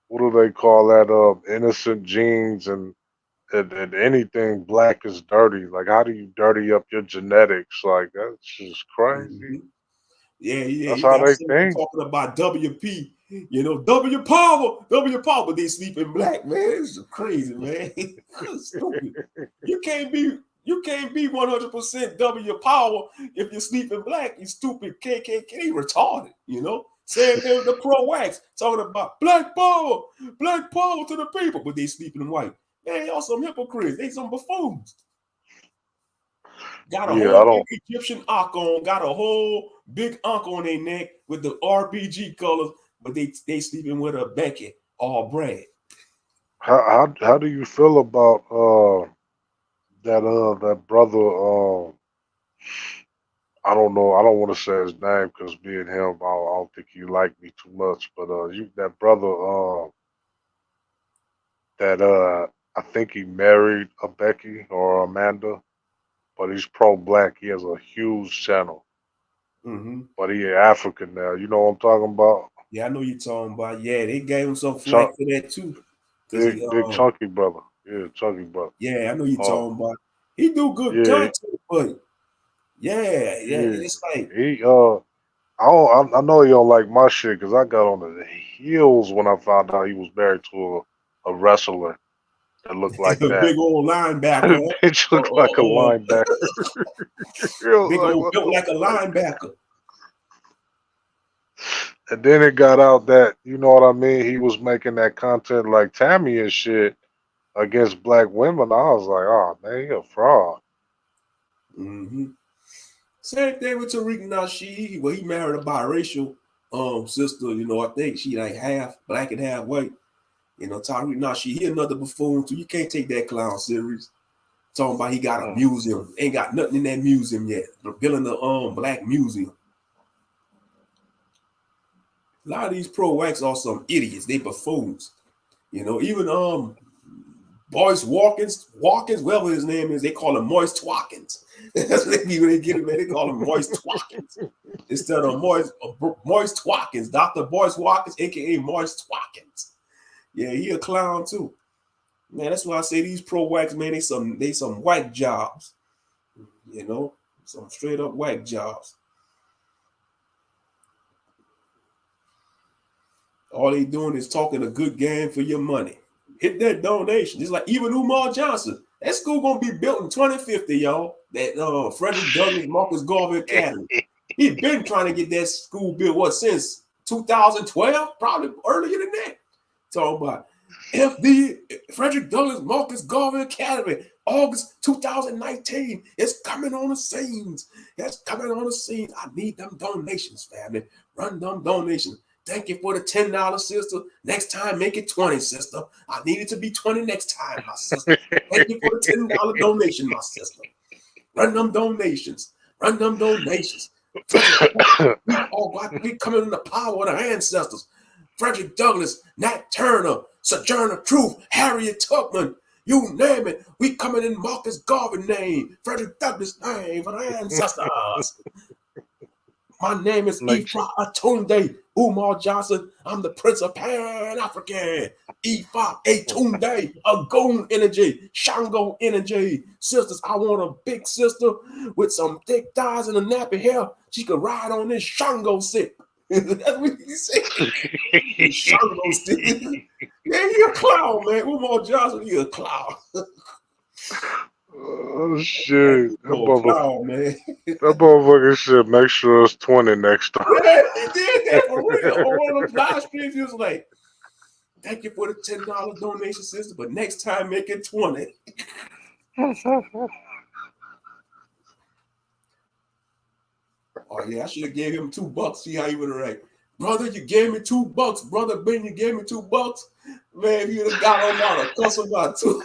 what do they call that, innocent genes and anything black is dirty. Like how do you dirty up your genetics? Like that's just crazy. Mhm. Yeah, yeah. That's You how got they some think. talking about WP, W power, but they sleep in black, man. It's crazy, man. It's stupid. You can't be 100% W power if you sleep in black. You stupid KKK retarded. Same thing with the pro wax talking about black power to the people, but they sleeping in white. Man, y'all some hypocrites. They some buffoons. Got a Yeah, I whole big don't. Egyptian ankh on, got a whole big ankh on their neck with the RBG colors, but they sleeping with a Beckett or Brad. How do you feel about that brother? I don't know. I don't want to say his name because me and him, I don't think he liked me too much. But you that brother that I think he married a Becky or Amanda, but he's pro black. He has a huge channel. but he African now. You know what I'm talking about? Yeah, I know you're talking about. Yeah, they gave him some flack Chunk, for that too. Cause he big chunky brother. Yeah, chunky brother. yeah, I know you're Oh, talking about. He do good yeah, content, but yeah, yeah. it's like He I know he don't like my shit because I got on the heels when I found out he was married to a wrestler that looked like a that. big old linebacker. Bitch looked like a linebacker. Big Like, old what built the like a fuck? linebacker. And then it got out that, you know what I mean, he was making that content like Tammy and shit against black women. I was like, oh man, he a fraud. hmm Same thing with Tariq Nasheed. Well, he married a biracial sister. You know, I think she like half black and half white. You know, Tariq Nasheed, he another buffoon too. You can't take that clown serious. Talking about he got a Mm. museum. Ain't got nothing in that museum yet. Building the black museum. A lot of these pro-whites are some idiots. They buffoons. You know, even Boyce Watkins, whatever his name is, they call him Moist Watkins. That's what when they get him, man, they call him Moist Watkins. Instead of Moist Watkins, Dr. Boyce Watkins, aka Moist Watkins. Yeah, he a clown too. Man, that's why I say these pro-whites, man, they some white jobs. You know, some straight up white jobs. All they doing is talking a good game for your money. Hit that donation. It's like even Umar Johnson. That school gonna be built in 2050, y'all. That Frederick Douglass Marcus Garvey Academy. He been trying to get that school built since 2012, probably earlier than that. Talking about FD Frederick Douglass Marcus Garvey Academy, August 2019. It's coming on the scenes. It's coming on the scenes. I need them donations, family. Run them donations. Thank you for the $10, sister. Next time, make it 20, sister. I need it to be 20 next time, my sister. Thank you for the $10 donation, my sister. Run them donations. Run them donations. We coming in the power of the ancestors. Frederick Douglass, Nat Turner, Sojourner Truth, Harriet Tubman, you name it. We coming in Marcus Garvey name, Frederick Douglass name for the ancestors. My name is Ifa Atunde Umar Johnson. I'm the Prince of Pan-African. Ifa Atunde, a goon energy, Shango energy. Sisters, I want a big sister with some thick thighs and a nappy hair. She could ride on this Shango stick. That's what he said. Shango stick. Yeah, he a clown, man. Umar Johnson, he a clown. Oh shit. Clown, man. That motherfucker should make sure it's 20 next time. Yeah, he did that for real. On one of those live streams, he was like, thank you for the $10 donation, sister, but next time make it 20. Oh yeah, I should have gave him $2. See how he would have reacted. Brother, you gave me $2. Brother Ben, you gave me $2. Man, you would have got on out of cuss about two.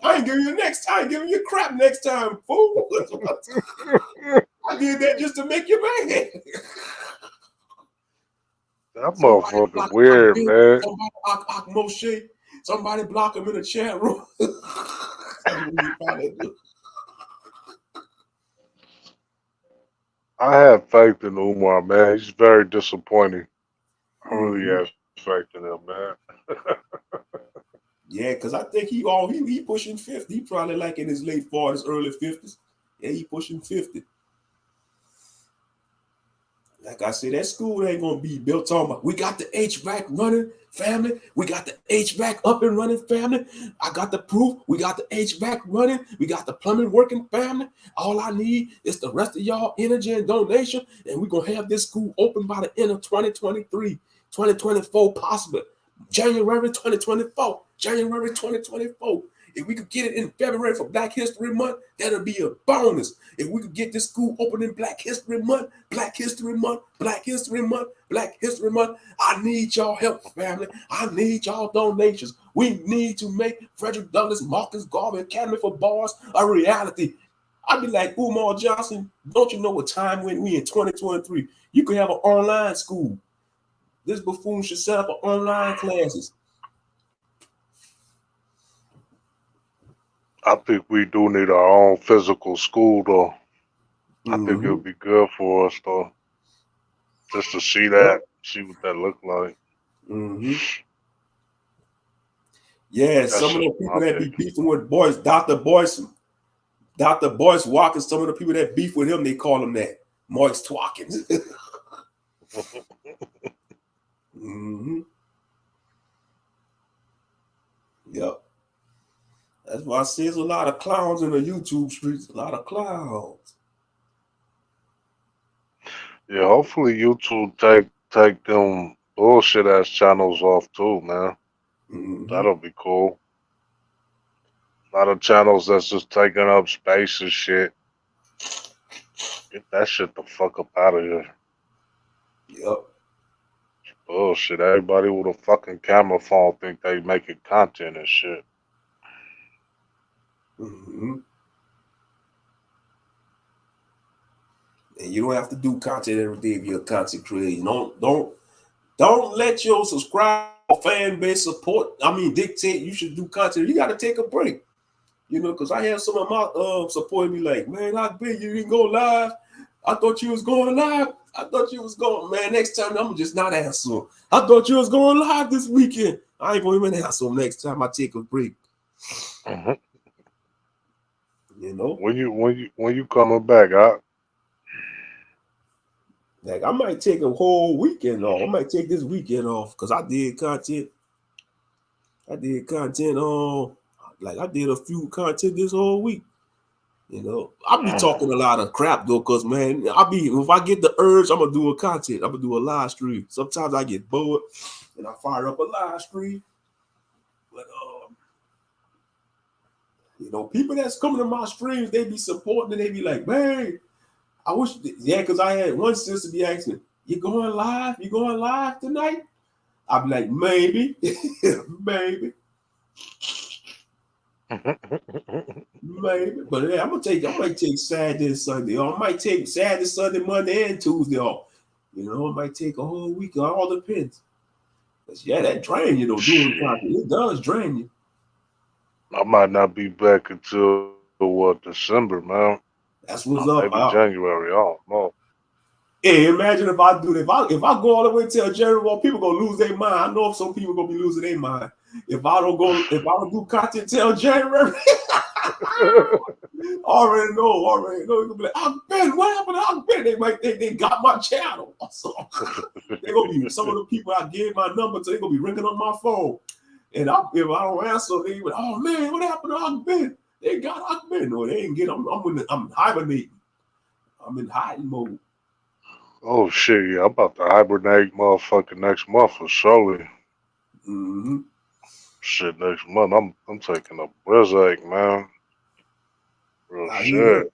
I ain't giving you next time. I'm giving you crap next time, fool. I did that just to make you mad. That motherfucker weird, man. Somebody block him in the chat room. I have faith in Umar, man. He's very disappointing. I really have faith in him, man. Yeah, because I think he pushing 50. He probably like in his late 40s, early 50s. Yeah, he pushing 50. Like I said, that school ain't gonna be built on. We got the HVAC running, family. We got the HVAC up and running, family. I got the proof. We got the HVAC running. We got the plumbing working, family. All I need is the rest of y'all energy and donation, and we're gonna have this school open by the end of 2023, 2024, possibly January 2024. January 2024. If we could get it in February for Black History Month, that'll be a bonus. If we could get this school open in Black History Month, Black History Month, Black History Month, Black History Month, I need y'all help, family. I need y'all donations. We need to make Frederick Douglass Marcus Garvey Academy for Bars a reality. I'd be like, Umar Johnson, don't you know what time when we in 2023? You could have an online school. This buffoon should set up an online classes. I think we do need our own physical school, though. I think it'll be good for us though, just to see that, see what that look like. Mm-hmm. Yeah, That's some of just the my people that be opinion. beefing with Dr. Boyce Walker, some of the people that beef with him, they call him that. Moist Twatkins. Mm-hmm. Yep. That's why I see there's a lot of clowns in the YouTube streets. A lot of clowns. Yeah, hopefully YouTube take them bullshit ass channels off too, man. Mm-hmm. That'll be cool. A lot of channels that's just taking up space and shit. Get that shit the fuck up out of here. Yep. Bullshit. Everybody with a fucking camera phone think they making content and shit. Mm-hmm. And you don't have to do content every day if you're a content creator. Don't let your subscriber fan base dictate you should do content. You got to take a break. You know, because I have some of my supporting me like, man, you didn't go live. I thought you was going live. I thought you was going, man, next time I'm just not answer. I thought you was going live this weekend. I ain't going to even answer next time I take a break. Mm-hmm. You know? When you coming back, Like I might take a whole weekend off. I might take this weekend off because I did content. I did a few content this whole week. You know, I'll be talking a lot of crap though, cause man, if I get the urge, I'm gonna do a content. I'm gonna do a live stream. Sometimes I get bored and I fire up a live stream. But you know, people that's coming to my streams, they be supporting and they be like, man, I wish, because I had one sister be asking, you going live? You going live tonight? I'd be like, maybe, maybe. Maybe, but yeah, I might take Saturday and Sunday off. I might take Saturday, Sunday, Monday, and Tuesday off. You know, I might take a whole week. It all depends. But yeah, that drain you though. Doing content, it does drain you. I might not be back until December, man. That's what's up. Maybe January. I don't know. Hey, imagine if I do that. If I go all the way till January, well, people gonna lose their mind. I know some people gonna be losing their mind. If I don't do content till January. Already know. You're gonna be like, Ben, what happened to Ben? They got my channel. So they gonna be some of the people I gave my number to, they gonna be ringing on my phone. And if I don't answer, they be like, oh man, what happened to Ben? They got Ben. No, they ain't get I'm hibernating. I'm in hiding mode. Oh shit, yeah, I'm about to hibernate motherfucking next month for surely. Mm-hmm. Shit, next month I'm taking a Brizac, man. Real shit.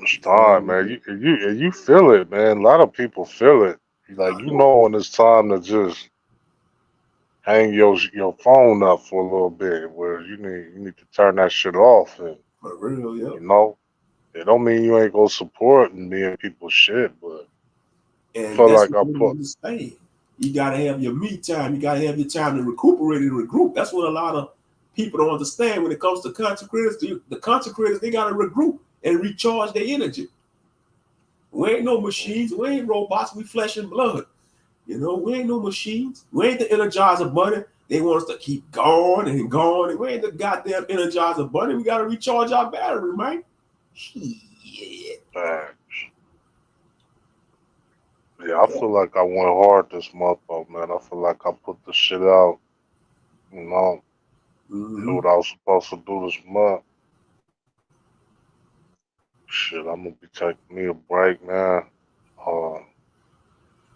It's time, man. You feel it, man. A lot of people feel it. Like you know when it's time to just hang your phone up for a little bit, where you need to turn that shit off, and For real, yeah. you know, it don't mean you ain't gonna support me and people's shit, but And I feel that's like I what put. you say. You gotta have your me time. You gotta have your time to recuperate and regroup. That's what a lot of people don't understand when it comes to content creators. The content creators, they gotta regroup and recharge their energy. We ain't no machines. We ain't robots. We flesh and blood. You know, we ain't no machines. We ain't the Energizer Bunny. They want us to keep going and going. And we ain't the goddamn Energizer Bunny. We gotta recharge our battery, man. Shit. Yeah, I feel like I went hard this month, though, man. I feel like I put the shit out, you know, do what I was supposed to do this month. Shit, I'm gonna be taking me a break, man.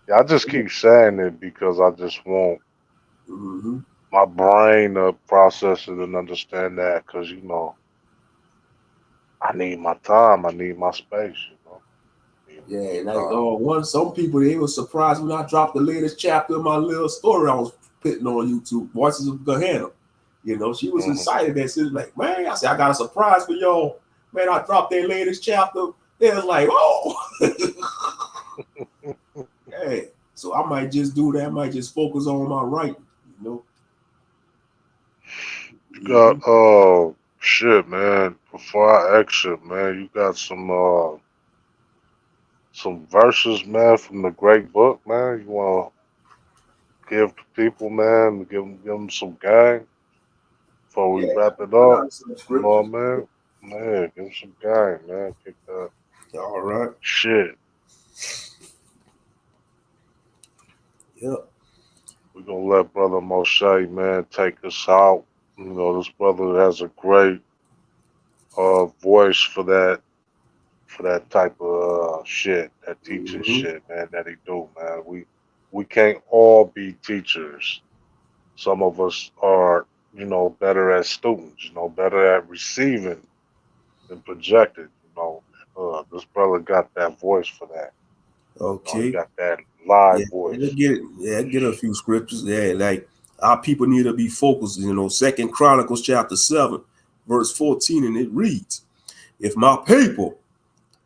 Yeah, I just keep saying it because I just want my brain to process it and understand that, because, you know, I need my time. I need my space, you know. Yeah, like some people, they were surprised when I dropped the latest chapter of my little story I was putting on YouTube, Voices of Gehenna. You know, she was excited that she was like, man, I said, I got a surprise for y'all. Man, I dropped their latest chapter. They was like, oh. Hey, so I might just do that. I might just focus on my writing, you know. You got Shit, man. Before I exit, man, you got some verses, man, from the great book, man. You wanna give to people, man, give them some gang before we Yeah, wrap it I up. got some Come on, scriptures. man. Man, give them some gang, man. Kick that All right. shit. Yep. We're gonna let Brother Moshe, man, take us out. You know, this brother has a great voice for that type of shit, that teaching Mm-hmm. shit, man, that he do, man. We can't all be teachers. Some of us are, you know, better as students, you know, better at receiving than projecting, you know. This brother got that voice for that. You know, he Okay. got that Yeah, live yeah, voice. get it. Yeah, get a few scriptures. Yeah, like our people need to be focused. You know, Second Chronicles chapter 7, verse 14, and it reads, "If my people,"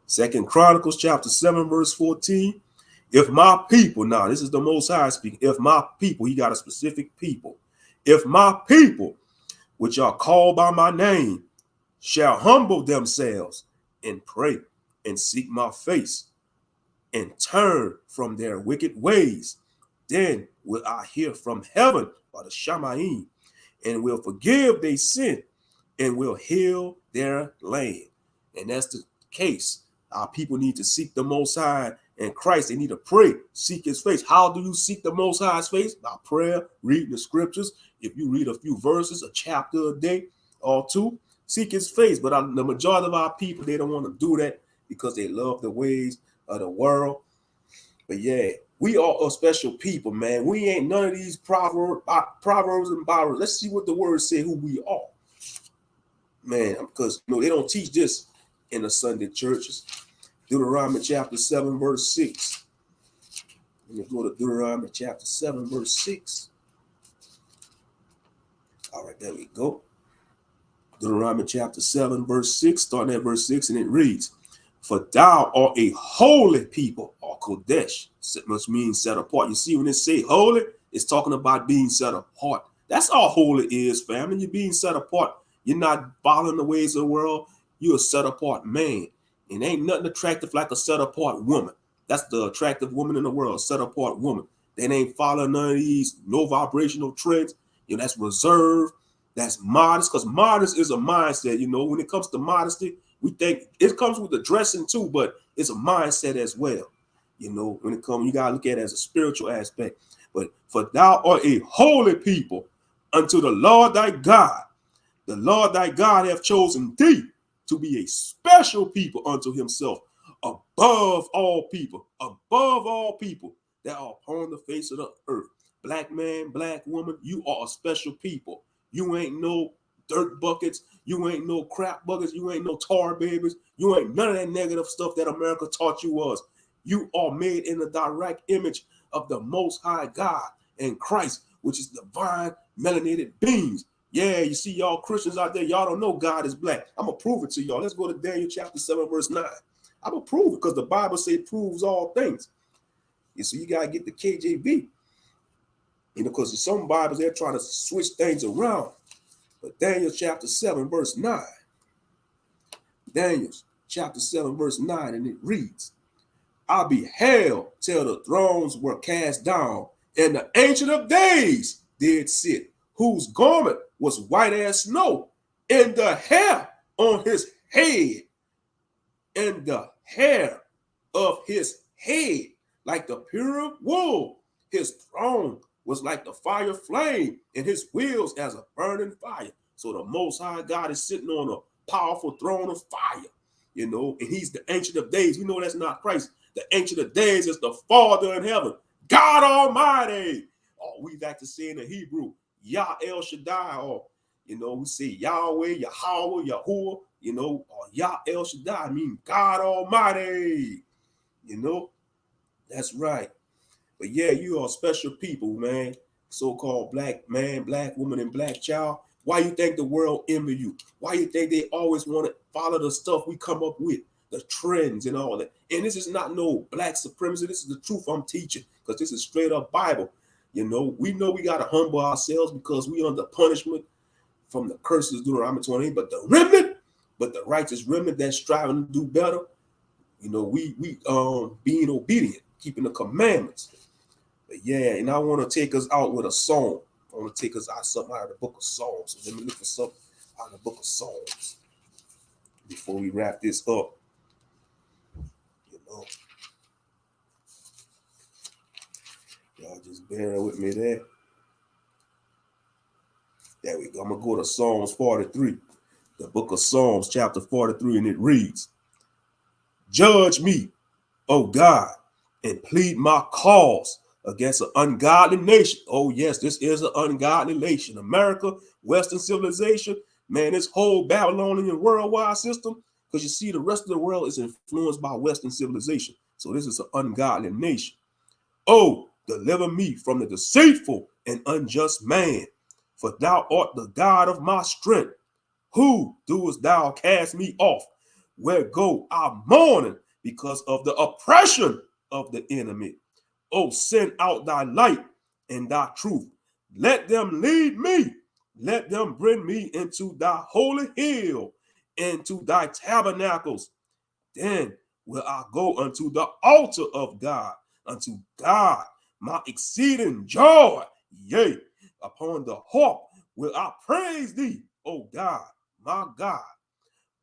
Second Chronicles chapter 7, verse 14, "if my people," now this is the Most High speaking. "If my people," he got a specific people. "If my people, which are called by my name, shall humble themselves and pray and seek my face and turn from their wicked ways, then will I hear from heaven," by the Shamaim, "and will forgive their sin and will heal their land." And that's the case. Our people need to seek the Most High and Christ. They need to pray, seek his face. How do you seek the Most High's face? By prayer, reading the scriptures. If you read a few verses, a chapter a day or two, seek his face. But the majority of our people, they don't want to do that because they love the ways of the world. But yeah, we are a special people, man. We ain't none of these proverbs and proverbs. Let's see what the words say who we are, man. Because they don't teach this in the Sunday churches. Deuteronomy chapter 7, verse 6. Let me go to Deuteronomy chapter 7, verse 6. All right, there we go. Deuteronomy chapter 7, verse 6, starting at verse 6, and it reads, "For thou art a holy people," or Kodesh, which means set apart. You see, when it say holy, it's talking about being set apart. That's all holy is, family. You're being set apart. You're not following the ways of the world. You're a set apart man. And ain't nothing attractive like a set apart woman. That's the attractive woman in the world, set apart woman. They ain't following none of these low vibrational trends. That's reserved. That's modest, because modest is a mindset. When it comes to modesty, we think it comes with the dressing too, but it's a mindset as well. When it comes, you gotta look at it as a spiritual aspect. But for thou art a holy people unto the Lord thy God. The Lord thy God hath chosen thee to be a special people unto himself, above all people that are upon the face of the earth. Black man, black woman, you are a special people. You ain't no dirt buckets. You ain't no crap buckets. You ain't no tar babies. You ain't none of that negative stuff that America taught you was. You are made in the direct image of the Most High God and Christ, which is divine melanated beings. Yeah, you see y'all Christians out there, y'all don't know God is black. I'm going to prove it to y'all. Let's go to Daniel chapter 7, verse 9. I'm going to prove it because the Bible says proves all things. So you got to get the KJV. Because some Bibles, they're trying to switch things around. But Daniel chapter 7, verse 9. Daniel chapter 7, verse 9, and it reads, "I beheld till the thrones were cast down, and the Ancient of Days did sit, whose garment was white as snow, and the hair on his head, and the hair of his head like the pure wool. His throne was like the fire flame, and his wheels as a burning fire." So the Most High God is sitting on a powerful throne of fire, and he's the Ancient of Days. We know that's not Christ. The Ancient of Days is the Father in heaven, God Almighty. Or we like to say in the Hebrew, Yah El Shaddai, or we say Yahweh, Yahweh, Yahuwah, or Yah El Shaddai, I mean God Almighty. That's right. But yeah, you are special people, man. So-called black man, black woman, and black child. Why you think the world envy you? Why you think they always want to follow the stuff we come up with, the trends and all that? And this is not no black supremacy. This is the truth I'm teaching, because this is straight up Bible. We know we got to humble ourselves because we under punishment from the curses, Deuteronomy 28, but the righteous remnant that's striving to do better, you know, we being obedient, keeping the commandments. But yeah, and I want to take us out with a song. I want to take us out something out of the book of Psalms. So let me look for something out of the book of Psalms before we wrap this up. You know, y'all just bear with me there. There we go. I'm gonna go to Psalms 43, the book of Psalms, chapter 43, and it reads, "Judge me, O God, and plead my cause against an ungodly nation." Oh, yes, this is an ungodly nation. America, Western civilization, man, this whole Babylonian worldwide system, because you see, the rest of the world is influenced by Western civilization. So this is an ungodly nation. "Oh, deliver me from the deceitful and unjust man, for thou art the God of my strength. Who doest thou cast me off? Where go I mourning because of the oppression of the enemy? Oh, send out thy light and thy truth. Let them lead me. Let them bring me into thy holy hill, into thy tabernacles. Then will I go unto the altar of God, unto God, my exceeding joy. Yea, upon the harp will I praise thee, O God, my God.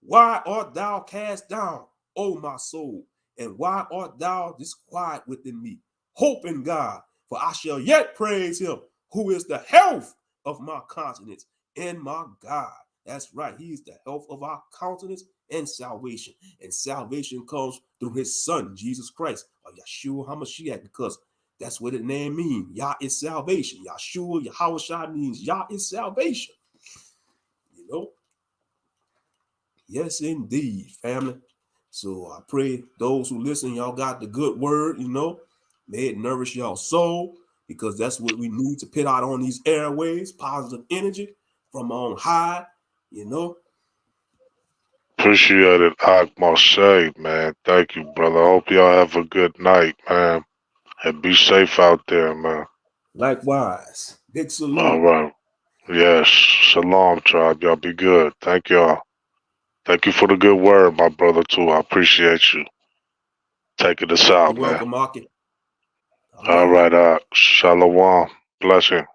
Why art thou cast down, O my soul? And why art thou disquiet within me? Hope in God, for I shall yet praise him, who is the health of my countenance and my God." That's right. He is the health of our countenance and salvation. And salvation comes through his son, Jesus Christ, or Yeshua HaMashiach, because that's what the name means. Yah is salvation. Yeshua, Yahushua means Yah is salvation. You know? Yes, indeed, family. So I pray those who listen, y'all got the good word, you know. May it nourish y'all soul, because that's what we need to put out on these airways, positive energy from on high, you know. Appreciate it, Akmoshe, man. Thank you, brother. I hope y'all have a good night, man. And be safe out there, man. Likewise. Big All salute. right. Yes. Shalom, tribe. Y'all be good. Thank y'all. Thank you for the good word, my brother, too. I appreciate you taking us You're out, man. welcome, Aki. All All right. right, Shalom. Blessings.